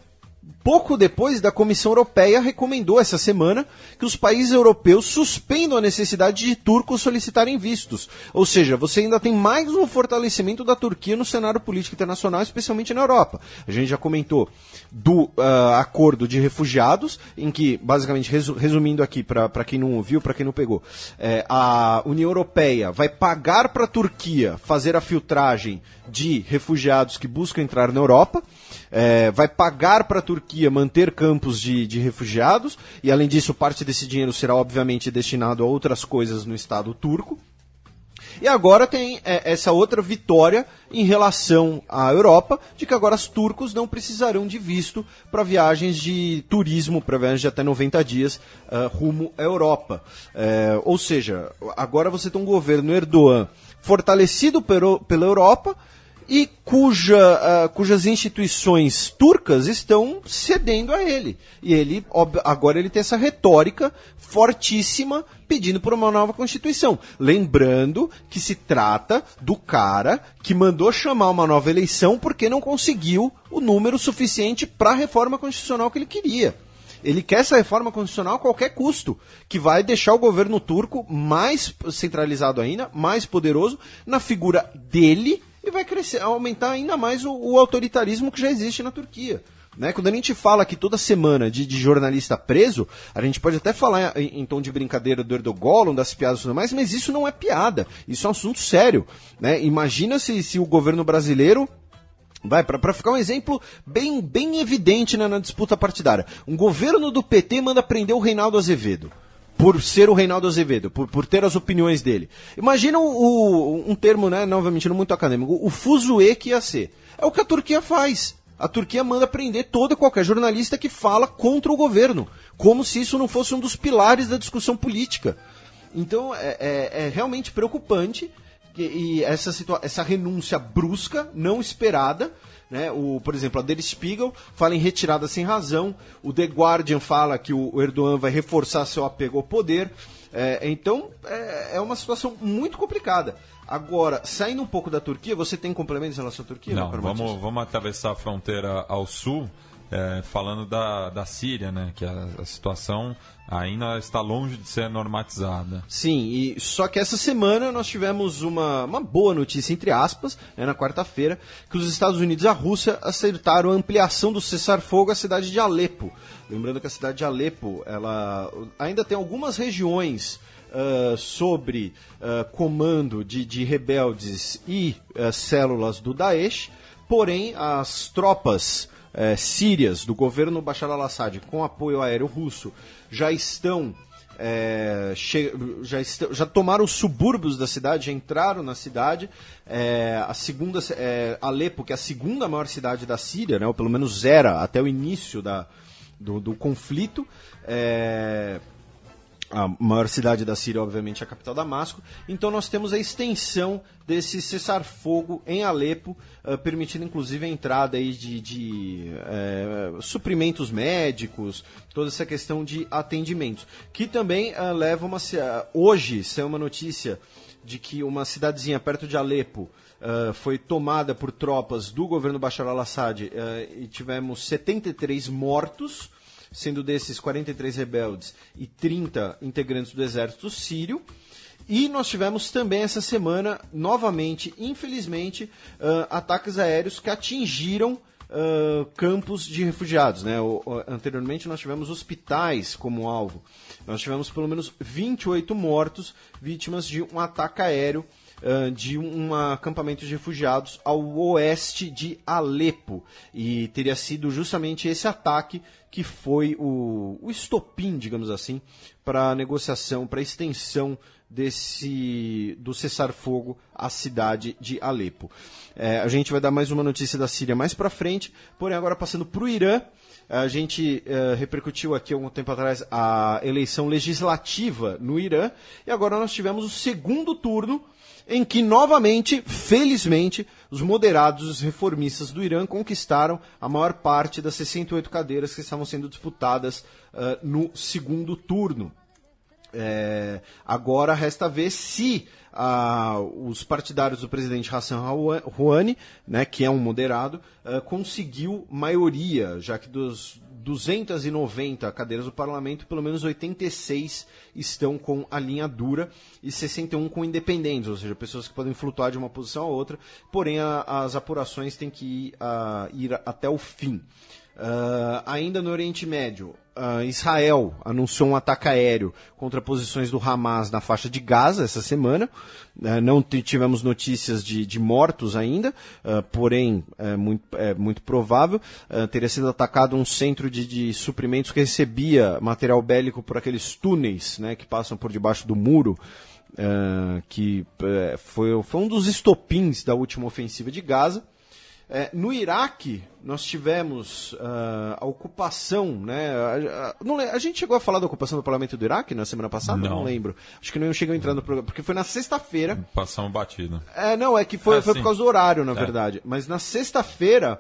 Speaker 4: pouco depois da Comissão Europeia recomendou essa semana que os países europeus suspendam a necessidade de turcos solicitarem vistos. Ou seja, você ainda tem mais um fortalecimento da Turquia no cenário político internacional, especialmente na Europa. A gente já comentou do acordo de refugiados, em que, basicamente, resumindo aqui, para quem não viu, para quem não pegou, a União Europeia vai pagar para a Turquia fazer a filtragem de refugiados que buscam entrar na Europa, vai pagar para a Turquia manter campos de refugiados, e além disso parte desse dinheiro será obviamente destinado a outras coisas no Estado turco. E agora tem essa outra vitória em relação à Europa, de que agora os turcos não precisarão de visto para viagens de turismo, para viagens de até 90 dias rumo à Europa. Ou seja, agora você tem um governo Erdogan fortalecido pela Europa, e cujas instituições turcas estão cedendo a ele. E ele, agora ele tem essa retórica fortíssima pedindo por uma nova Constituição. Lembrando que se trata do cara que mandou chamar uma nova eleição porque não conseguiu o número suficiente para a reforma constitucional que ele queria. Ele quer essa reforma constitucional a qualquer custo, que vai deixar o governo turco mais centralizado ainda, mais poderoso, na figura dele, e vai aumentar ainda mais o autoritarismo que já existe na Turquia. Né? Quando a gente fala aqui toda semana de jornalista preso, a gente pode até falar em tom de brincadeira do Erdogan, das piadas e tudo mais, mas isso não é piada, isso é um assunto sério. Né? Imagina se o governo brasileiro... Para ficar um exemplo bem evidente na disputa partidária. Um governo do PT manda prender o Reinaldo Azevedo. Por ser o Reinaldo Azevedo, por ter as opiniões dele. Imagina um termo, né, novamente, não muito acadêmico, o fuzuê que ia ser. É o que a Turquia faz. A Turquia manda prender todo e qualquer jornalista que fala contra o governo. Como se isso não fosse um dos pilares da discussão política. Então é realmente preocupante. E essa renúncia brusca, não esperada, né? Por exemplo, a Der Spiegel fala em retirada sem razão, o The Guardian fala que o Erdogan vai reforçar seu apego ao poder, então é uma situação muito complicada. Agora, saindo um pouco da Turquia, você tem complementos em relação à Turquia?
Speaker 3: Não, vamos atravessar a fronteira ao sul, falando da Síria, né? Que a situação ainda está longe de ser normatizada.
Speaker 4: Sim, só que essa semana nós tivemos uma boa notícia, entre aspas, né, na quarta-feira, que os Estados Unidos e a Rússia acertaram a ampliação do cessar-fogo à cidade de Alepo. Lembrando que a cidade de Alepo, ela ainda tem algumas regiões sobre comando de rebeldes e células do Daesh, porém as tropas sírias do governo Bashar al-Assad com apoio aéreo russo já tomaram os subúrbios da cidade, já entraram na cidade. Alepo, que é a segunda maior cidade da Síria, né, ou pelo menos era até o início do conflito. A maior cidade da Síria, obviamente, é a capital Damasco. Então nós temos a extensão desse cessar-fogo em Alepo, permitindo inclusive a entrada aí de suprimentos médicos, toda essa questão de atendimentos. Que também leva hoje saiu uma notícia de que uma cidadezinha perto de Alepo foi tomada por tropas do governo Bashar al-Assad e tivemos 73 mortos, sendo desses 43 rebeldes e 30 integrantes do exército sírio. E nós tivemos também essa semana, novamente, infelizmente, ataques aéreos que atingiram campos de refugiados. Né? Anteriormente nós tivemos hospitais como alvo. Nós tivemos pelo menos 28 mortos, vítimas de um ataque aéreo de um acampamento de refugiados ao oeste de Alepo. E teria sido justamente esse ataque que foi o estopim, digamos assim, para a negociação, para a extensão do cessar-fogo à cidade de Alepo. A gente vai dar mais uma notícia da Síria mais para frente, porém agora passando para o Irã. A gente repercutiu aqui há algum tempo atrás a eleição legislativa no Irã, e agora nós tivemos o segundo turno, em que novamente, felizmente, os moderados, os reformistas do Irã conquistaram a maior parte das 68 cadeiras que estavam sendo disputadas no segundo turno. Agora resta ver se os partidários do presidente Hassan Rouhani, né, que é um moderado, conseguiu maioria, já que dos 290 cadeiras do parlamento, pelo menos 86 estão com a linha dura e 61 com independentes, ou seja, pessoas que podem flutuar de uma posição a outra, porém as apurações têm que ir até o fim. Ainda no Oriente Médio, Israel anunciou um ataque aéreo contra posições do Hamas na faixa de Gaza essa semana. Não tivemos notícias de mortos ainda, porém é muito provável. Teria sido atacado um centro de suprimentos que recebia material bélico por aqueles túneis, né, que passam por debaixo do muro, que foi um dos estopins da última ofensiva de Gaza. No Iraque, nós tivemos a ocupação, né? A gente chegou a falar da ocupação do parlamento do Iraque na semana passada? Não lembro. Acho que não chegou entrando no programa, porque foi na sexta-feira.
Speaker 3: Passamos batido.
Speaker 4: Que foi por causa do horário, na verdade. Mas na sexta-feira,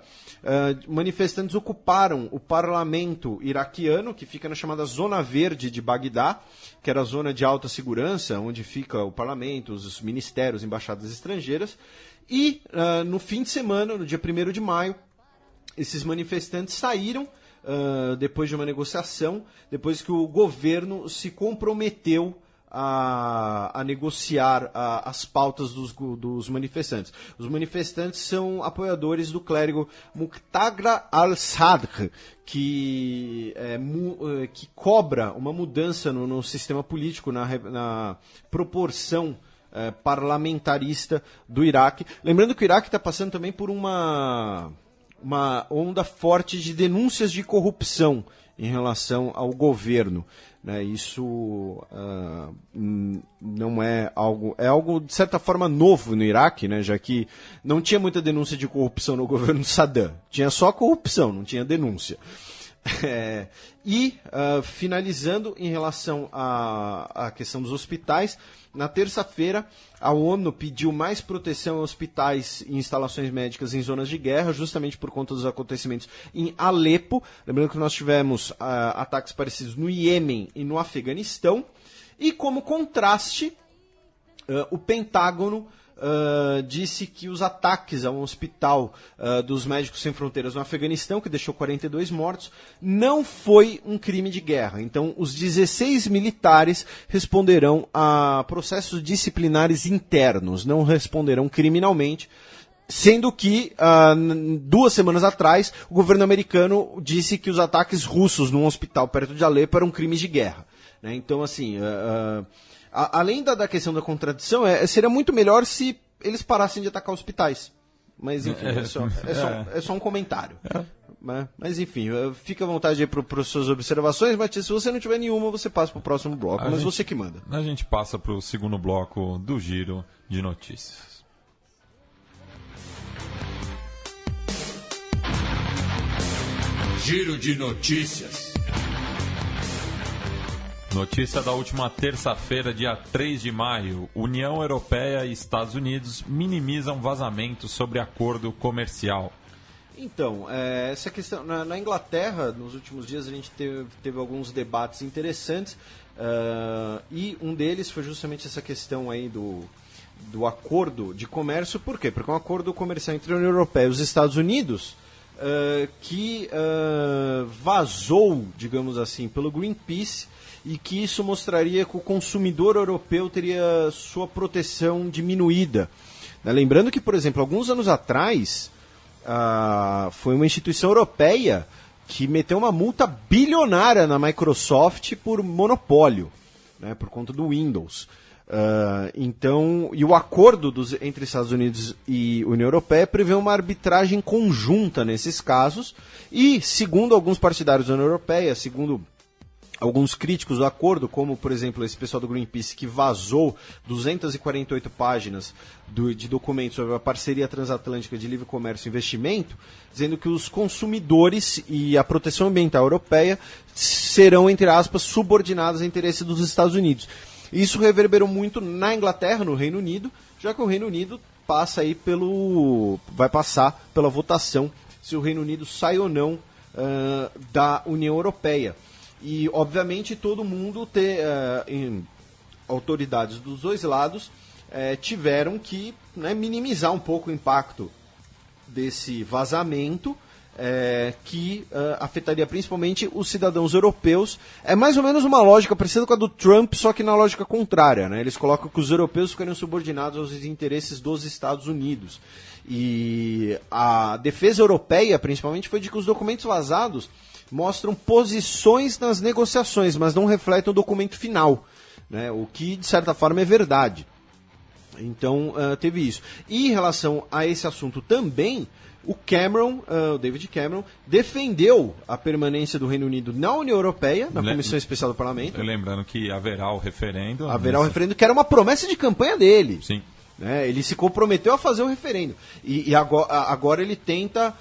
Speaker 4: manifestantes ocuparam o parlamento iraquiano, que fica na chamada Zona Verde de Bagdá, que era a zona de alta segurança, onde fica o parlamento, os ministérios, embaixadas estrangeiras. E no fim de semana, no dia 1º de maio, esses manifestantes saíram depois de uma negociação, depois que o governo se comprometeu a negociar as pautas dos manifestantes. Os manifestantes são apoiadores do clérigo Muqtada al-Sadr, que cobra uma mudança no sistema político, na proporção parlamentarista do Iraque. Lembrando que o Iraque está passando também por uma onda forte de denúncias de corrupção em relação ao governo. Né? Isso não é algo... É algo, de certa forma, novo no Iraque, né? Já que não tinha muita denúncia de corrupção no governo de Saddam. Tinha só corrupção, não tinha denúncia. Finalizando em relação à questão dos hospitais, na terça-feira a ONU pediu mais proteção a hospitais e instalações médicas em zonas de guerra, justamente por conta dos acontecimentos em Alepo. Lembrando que nós tivemos ataques parecidos no Iêmen e no Afeganistão. E como contraste, o Pentágono disse que os ataques a um hospital dos Médicos Sem Fronteiras no Afeganistão, que deixou 42 mortos, não foi um crime de guerra. Então, os 16 militares responderão a processos disciplinares internos, não responderão criminalmente, sendo que 2 semanas atrás o governo americano disse que os ataques russos num hospital perto de Alepo eram crimes de guerra. Né? Então, assim... além da questão da contradição, seria muito melhor se eles parassem de atacar hospitais. Mas, enfim, é só um comentário. Mas, enfim, fica à vontade aí para as suas observações, Matias. Se você não tiver nenhuma, você passa para o próximo bloco. Você que manda.
Speaker 3: A gente passa para o segundo bloco do Giro de Notícias.
Speaker 2: Giro de Notícias.
Speaker 3: Notícia da última terça-feira, dia 3 de maio. União Europeia e Estados Unidos minimizam vazamentos sobre acordo comercial.
Speaker 4: Então, essa questão... Na Inglaterra, nos últimos dias, a gente teve alguns debates interessantes. E um deles foi justamente essa questão aí do acordo de comércio. Por quê? Porque é um acordo comercial entre a União Europeia e os Estados Unidos que vazou, digamos assim, pelo Greenpeace, e que isso mostraria que o consumidor europeu teria sua proteção diminuída. Lembrando que, por exemplo, alguns anos atrás, foi uma instituição europeia que meteu uma multa bilionária na Microsoft por monopólio, né, por conta do Windows. Então, e o acordo entre Estados Unidos e União Europeia prevê uma arbitragem conjunta nesses casos, e, segundo alguns partidários da União Europeia, segundo alguns críticos do acordo, como, por exemplo, esse pessoal do Greenpeace, que vazou 248 páginas de documentos sobre a parceria transatlântica de livre comércio e investimento, dizendo que os consumidores e a proteção ambiental europeia serão, entre aspas, subordinados a interesses dos Estados Unidos. Isso reverberou muito na Inglaterra, no Reino Unido, já que o Reino Unido vai passar pela votação se o Reino Unido sai ou não da União Europeia. E, obviamente, todo mundo, autoridades dos dois lados, tiveram que, né, minimizar um pouco o impacto desse vazamento, que afetaria principalmente os cidadãos europeus. É mais ou menos uma lógica parecida com a do Trump, só que na lógica contrária, né? Eles colocam que os europeus ficariam subordinados aos interesses dos Estados Unidos. E a defesa europeia, principalmente, foi de que os documentos vazados mostram posições nas negociações, mas não refletem o documento final, né? O que, de certa forma, é verdade. Então, teve isso. E em relação a esse assunto também, o David Cameron, defendeu a permanência do Reino Unido na União Europeia, na Comissão Especial do Parlamento.
Speaker 3: Lembrando que haverá o referendo.
Speaker 4: Haverá o referendo, que era uma promessa de campanha dele.
Speaker 3: Sim.
Speaker 4: Né? Ele se comprometeu a fazer o referendo. E agora ele tenta,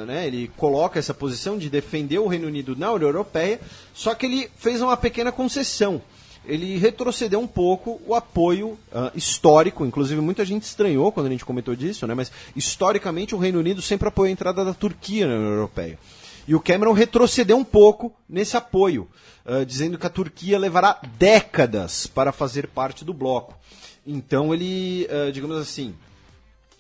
Speaker 4: né, ele coloca essa posição de defender o Reino Unido na União Europeia, só que ele fez uma pequena concessão. Ele retrocedeu um pouco o apoio histórico, inclusive muita gente estranhou quando a gente comentou disso, né? Mas historicamente o Reino Unido sempre apoiou a entrada da Turquia na União Europeia. E o Cameron retrocedeu um pouco nesse apoio, dizendo que a Turquia levará décadas para fazer parte do bloco. Então ele, digamos assim,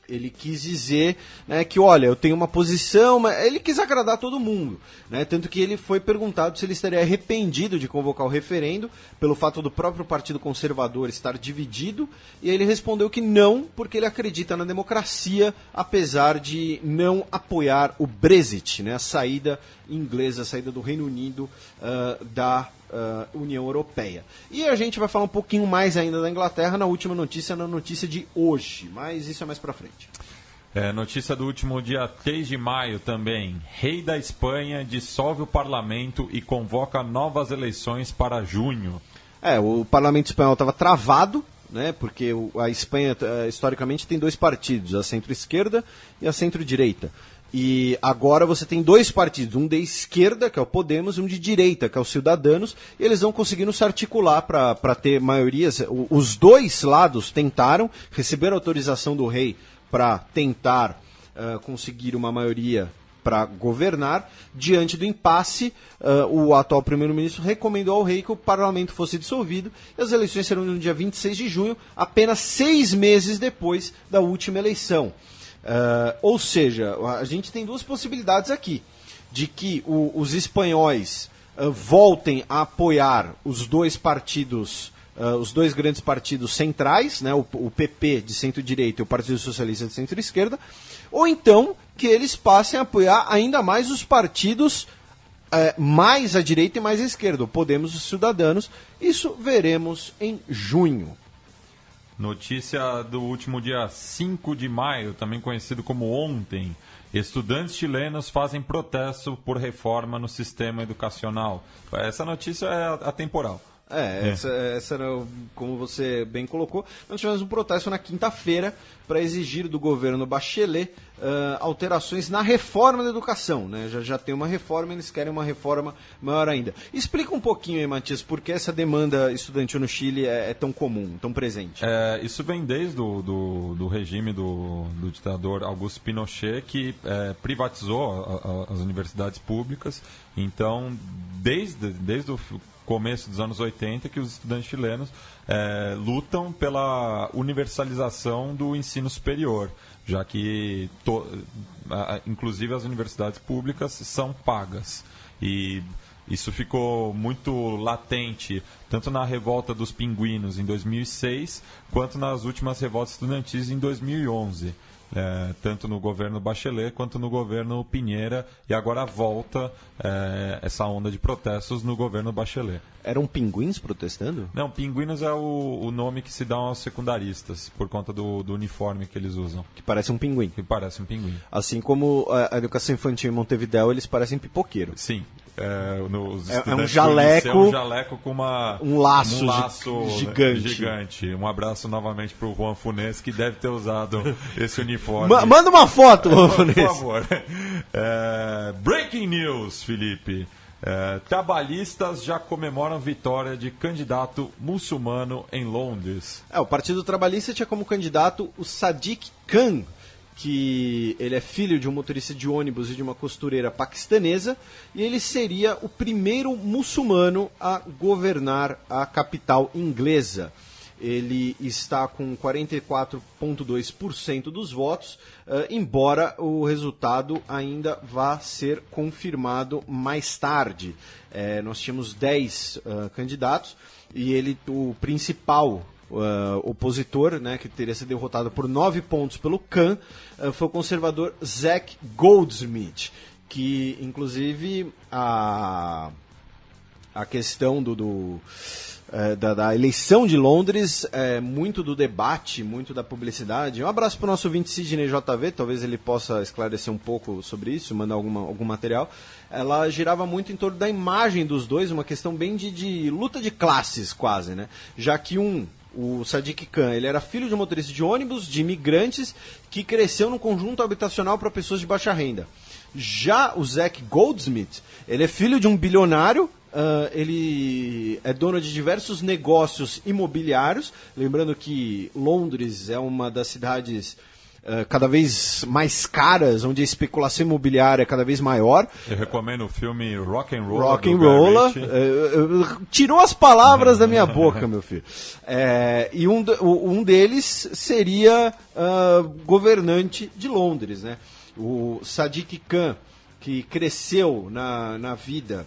Speaker 4: ele quis dizer, né, que, olha, eu tenho uma posição, mas ele quis agradar todo mundo, né? Tanto que ele foi perguntado se ele estaria arrependido de convocar o referendo pelo fato do próprio Partido Conservador estar dividido, e ele respondeu que não, porque ele acredita na democracia, apesar de não apoiar o Brexit, né, a saída inglesa, a saída do Reino Unido da União Europeia. E a gente vai falar um pouquinho mais ainda da Inglaterra na última notícia, na notícia de hoje, mas isso é mais pra frente.
Speaker 3: Notícia do último dia 3 de maio também. Rei da Espanha dissolve o parlamento e convoca novas eleições para junho.
Speaker 4: O parlamento espanhol estava travado, né, porque a Espanha historicamente tem dois partidos, a centro-esquerda e a centro-direita. E agora você tem dois partidos, um de esquerda, que é o Podemos, e um de direita, que é o Ciudadanos, e eles vão conseguindo se articular para ter maiorias. Os dois lados tentaram, receberam autorização do rei para tentar conseguir uma maioria para governar. Diante do impasse, o atual primeiro-ministro recomendou ao rei que o parlamento fosse dissolvido, e as eleições serão no dia 26 de junho, apenas 6 meses depois da última eleição. Ou seja, a gente tem duas possibilidades aqui, de que os espanhóis voltem a apoiar os dois partidos, os dois grandes partidos centrais, né, o PP de centro-direita e o Partido Socialista de centro-esquerda, ou então que eles passem a apoiar ainda mais os partidos mais à direita e mais à esquerda, o Podemos e os Ciudadanos. Isso veremos em junho.
Speaker 3: Notícia do último dia 5 de maio, também conhecido como ontem. Estudantes chilenos fazem protesto por reforma no sistema educacional. Essa notícia é atemporal.
Speaker 4: Essa era, como você bem colocou. Nós tivemos um protesto na quinta-feira para exigir do governo Bachelet alterações na reforma da educação, né? Já tem uma reforma, eles querem uma reforma maior ainda. Explica um pouquinho aí, Matias, por que essa demanda estudantil no Chile é tão comum, tão presente?
Speaker 3: Isso vem desde do regime do ditador Augusto Pinochet, que privatizou as universidades públicas. Então, desde o começo dos anos 80 que os estudantes chilenos lutam pela universalização do ensino superior, já que inclusive as universidades públicas são pagas. E isso ficou muito latente, tanto na revolta dos pinguinos em 2006, quanto nas últimas revoltas estudantis em 2011. Tanto no governo Bachelet quanto no governo Piñera, e agora volta essa onda de protestos no governo Bachelet.
Speaker 4: Eram pinguins protestando?
Speaker 3: Não, pinguinos é o nome que se dá aos secundaristas, por conta do uniforme que eles usam.
Speaker 4: Que parece um pinguim.
Speaker 3: Que parece um pinguim.
Speaker 4: Assim como a educação infantil em Montevidéu, eles parecem pipoqueiro.
Speaker 3: Sim.
Speaker 4: É um jaleco,
Speaker 3: com
Speaker 4: um laço
Speaker 3: gigante. Um abraço novamente para o Juan Funes, que deve ter usado esse uniforme.
Speaker 4: Manda uma foto, Juan Funes.
Speaker 3: Por favor. Breaking news, Felipe. Trabalhistas já comemoram vitória de candidato muçulmano em Londres.
Speaker 4: O Partido Trabalhista tinha como candidato o Sadiq Khan, que ele é filho de um motorista de ônibus e de uma costureira paquistanesa, e ele seria o primeiro muçulmano a governar a capital inglesa. Ele está com 44,2% dos votos, embora o resultado ainda vá ser confirmado mais tarde. Nós tínhamos 10 candidatos, e ele, o principal opositor, né, que teria sido derrotado por 9 pontos pelo Khan, foi o conservador Zac Goldsmith, que inclusive a questão da eleição de Londres, muito do debate, muito da publicidade. Um abraço para o nosso ouvinte Sidney JV, talvez ele possa esclarecer um pouco sobre isso, mandar algum material. Ela girava muito em torno da imagem dos dois, uma questão bem de luta de classes quase, né? Já que o Sadiq Khan, ele era filho de um motorista de ônibus, de imigrantes, que cresceu num conjunto habitacional para pessoas de baixa renda. Já o Zac Goldsmith, ele é filho de um bilionário, ele é dono de diversos negócios imobiliários, lembrando que Londres é uma das cidades cada vez mais caras, onde a especulação imobiliária é cada vez maior.
Speaker 3: Eu recomendo o filme Rock and Roll.
Speaker 4: Rock and Roll. Tirou as palavras da minha boca, meu filho. E um deles seria governante de Londres, né? O Sadiq Khan, que cresceu na vida,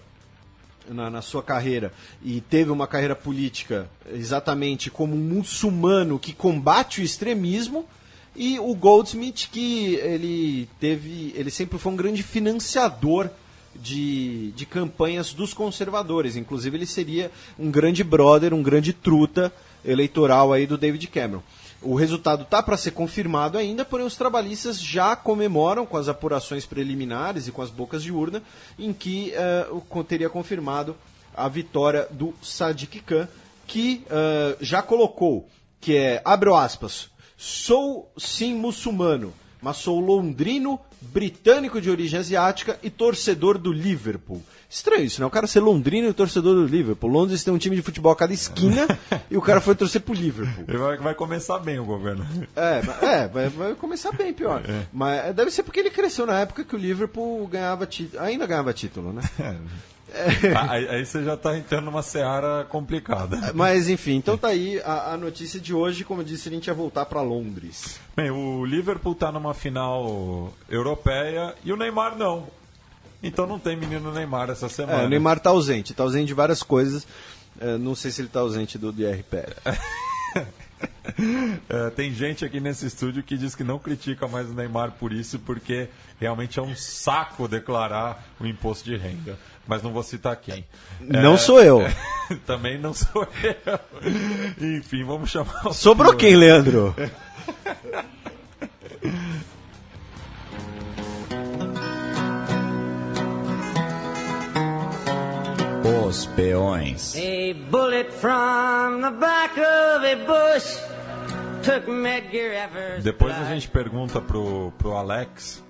Speaker 4: na sua carreira, e teve uma carreira política exatamente como um muçulmano que combate o extremismo. E o Goldsmith, que ele sempre foi um grande financiador de campanhas dos conservadores. Inclusive, ele seria um grande brother, um grande truta eleitoral aí do David Cameron. O resultado está para ser confirmado ainda, porém os trabalhistas já comemoram com as apurações preliminares e com as bocas de urna, em que teria confirmado a vitória do Sadiq Khan, que já colocou que abre aspas, sou sim muçulmano, mas sou londrino, britânico de origem asiática e torcedor do Liverpool. Estranho isso, né? O cara ser londrino e torcedor do Liverpool. Londres tem um time de futebol a cada esquina e o cara foi torcer pro Liverpool.
Speaker 3: Ele vai começar bem o governo.
Speaker 4: Vai começar bem, pior. Mas deve ser porque ele cresceu na época que o Liverpool ainda ganhava título, né?
Speaker 3: Aí você já está entrando numa seara complicada.
Speaker 4: Mas enfim, então tá aí a notícia de hoje. Como eu disse, a gente ia voltar para Londres.
Speaker 3: Bem, o Liverpool está numa final europeia e o Neymar não. Então não tem menino Neymar essa semana.
Speaker 4: O Neymar está ausente de várias coisas. Não sei se ele está ausente do DRPR.
Speaker 3: Tem gente aqui nesse estúdio que diz que não critica mais o Neymar por isso, porque realmente é um saco declarar o imposto de renda. Mas não vou citar quem.
Speaker 4: Não sou eu.
Speaker 3: Também não sou eu. Enfim, vamos chamar o
Speaker 4: Sobrou quem, Leandro?
Speaker 2: Os peões.
Speaker 6: A bullet from the back of a bush took Medgar Evers.
Speaker 3: Depois a gente pergunta pro Alex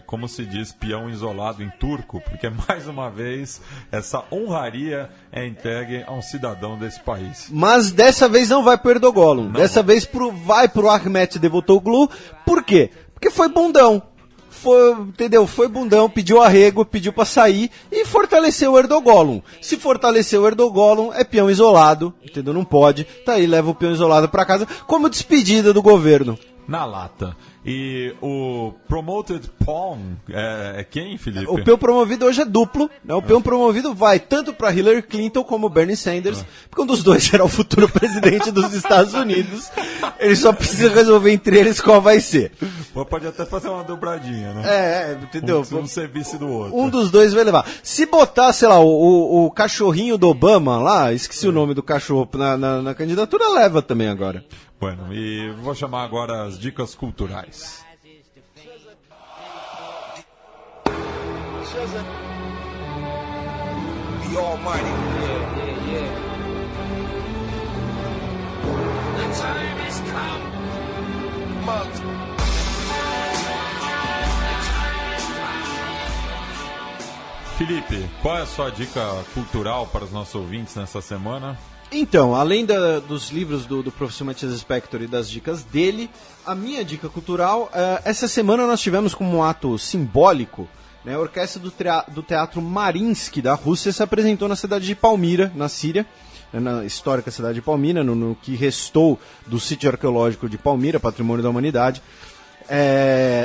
Speaker 3: como se diz peão isolado em turco, porque mais uma vez essa honraria é entregue a um cidadão desse país.
Speaker 4: Mas dessa vez não vai pro Erdogan. Dessa vez vai pro Ahmet Davutoglu. Por quê? Porque foi bundão. Foi bundão, pediu arrego, pediu pra sair e fortaleceu o Erdogan. Se fortaleceu o Erdogan, é peão isolado, entendeu? Não pode. Tá aí, leva o peão isolado pra casa como despedida do governo.
Speaker 3: Na lata. E o Promoted Pawn é quem, Felipe?
Speaker 4: O peão promovido hoje é duplo, né? O peão promovido vai tanto para Hillary Clinton como Bernie Sanders, porque um dos dois será o futuro presidente dos Estados Unidos. Ele só precisa resolver entre eles qual vai ser.
Speaker 3: Pode até fazer uma dobradinha, né?
Speaker 4: Entendeu?
Speaker 3: Um ser vice do outro.
Speaker 4: Um dos dois vai levar. Se botar, sei lá, o cachorrinho do Obama lá, esqueci o nome do cachorro na candidatura, leva também agora.
Speaker 3: Bueno, e vou chamar agora as dicas culturais.
Speaker 2: The Almighty.
Speaker 6: The time has come.
Speaker 2: Mugs.
Speaker 3: Felipe, qual é a sua dica cultural para os nossos ouvintes nessa semana?
Speaker 4: Então, além dos livros do professor Matias Spector e das dicas dele, a minha dica cultural, essa semana nós tivemos como um ato simbólico, né, a orquestra do Teatro Mariinsky da Rússia se apresentou na cidade de Palmira, na Síria, na histórica cidade de Palmira, no que restou do sítio arqueológico de Palmira, patrimônio da humanidade.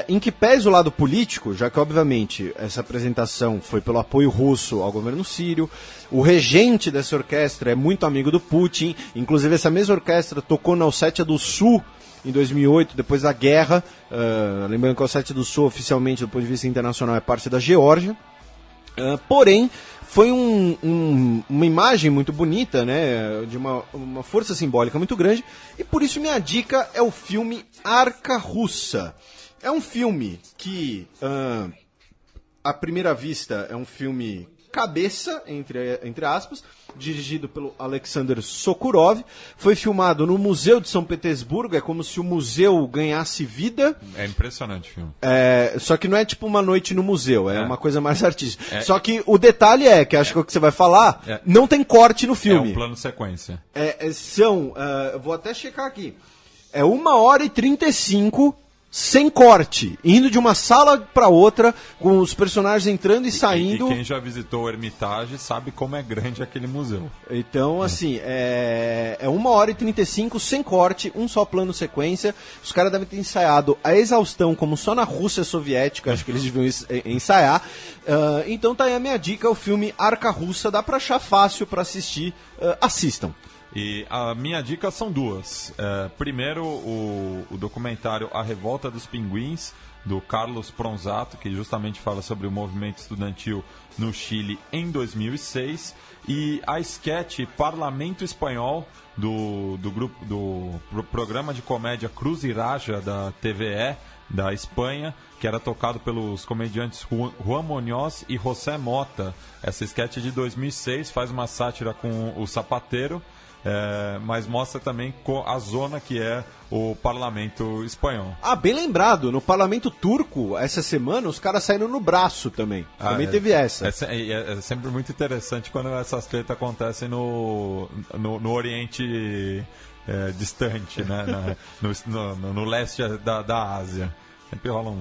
Speaker 4: Em que pese o lado político, já que obviamente essa apresentação foi pelo apoio russo ao governo sírio, o regente dessa orquestra é muito amigo do Putin, inclusive essa mesma orquestra tocou na Ossétia do Sul em 2008, depois da guerra, lembrando que a Ossétia do Sul oficialmente do ponto de vista internacional é parte da Geórgia, porém foi uma imagem muito bonita, né, de uma força simbólica muito grande, e por isso minha dica é o filme Arca Russa. É um filme que, à primeira vista, é um filme cabeça, entre aspas, dirigido pelo Alexander Sokurov. Foi filmado no Museu de São Petersburgo, é como se o museu ganhasse vida.
Speaker 3: É impressionante o filme.
Speaker 4: Só que não é tipo uma noite no museu, é uma coisa mais artística. Só que o detalhe que acho que é o que você vai falar, não tem corte no filme.
Speaker 3: É um plano sequência.
Speaker 4: Eu vou até checar aqui, 1h35 sem corte, indo de uma sala para outra, com os personagens entrando e saindo.
Speaker 3: E quem já visitou o Hermitage sabe como é grande aquele museu.
Speaker 4: Então, assim, é 1h35 sem corte, um só plano sequência. Os caras devem ter ensaiado a exaustão, como só na Rússia soviética, acho que eles deviam ensaiar. Então tá aí a minha dica, o filme Arca Russa, dá pra achar fácil pra assistir, assistam.
Speaker 3: E a minha dica são duas. Primeiro, o documentário A Revolta dos Pinguins, do Carlos Pronzato, que justamente fala sobre o movimento estudantil no Chile em 2006. E a sketch Parlamento Espanhol, do programa de comédia Cruz e Raja, da TVE, da Espanha, que era tocado pelos comediantes Juan Muñoz e José Mota. Essa sketch de 2006 faz uma sátira com o Zapateiro, mas mostra também a zona que é o parlamento espanhol.
Speaker 4: Bem lembrado, no parlamento turco, essa semana, os caras saíram no braço também. Também teve essa.
Speaker 3: É sempre muito interessante quando essas tretas acontecem no Oriente distante, né? no leste da Ásia. Sempre rola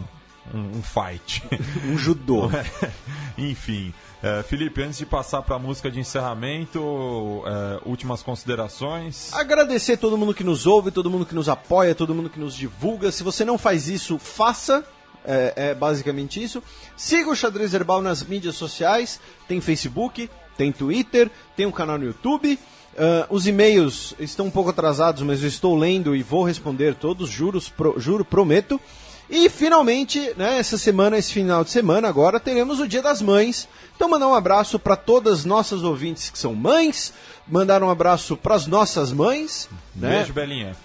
Speaker 3: um fight.
Speaker 4: Um judô.
Speaker 3: Enfim. Felipe, antes de passar para a música de encerramento, últimas considerações.
Speaker 4: Agradecer a todo mundo que nos ouve, todo mundo que nos apoia, todo mundo que nos divulga. Se você não faz isso, faça. É basicamente isso. Siga o Xadrez Verbal nas mídias sociais. Tem Facebook, tem Twitter, tem um canal no YouTube. Os e-mails estão um pouco atrasados, mas eu estou lendo e vou responder todos, juro, prometo. E finalmente, né, esse final de semana agora, teremos o Dia das Mães. Então mandar um abraço para todas as nossas ouvintes que são mães, mandar um abraço para as nossas mães. Né?
Speaker 3: Beijo, Belinha.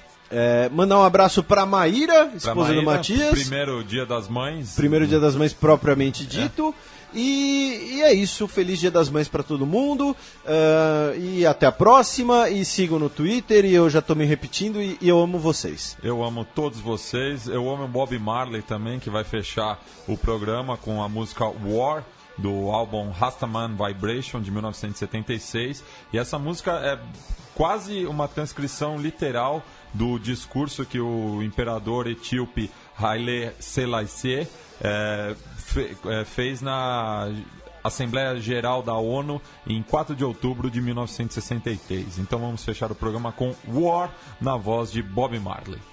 Speaker 4: Mandar um abraço para Maíra, esposa do Matias.
Speaker 3: Primeiro Dia das Mães.
Speaker 4: Primeiro Dia das Mães propriamente dito. E é isso, feliz Dia das Mães para todo mundo, e até a próxima, e sigam no Twitter, e eu já tô me repetindo, e eu amo vocês.
Speaker 3: Eu amo todos vocês, eu amo o Bob Marley também, que vai fechar o programa com a música War, do álbum Rastaman Vibration, de 1976. E essa música é quase uma transcrição literal do discurso que o imperador etíope Haile Selassie fez na Assembleia Geral da ONU em 4 de outubro de 1963. Então vamos fechar o programa com War, na voz de Bob Marley.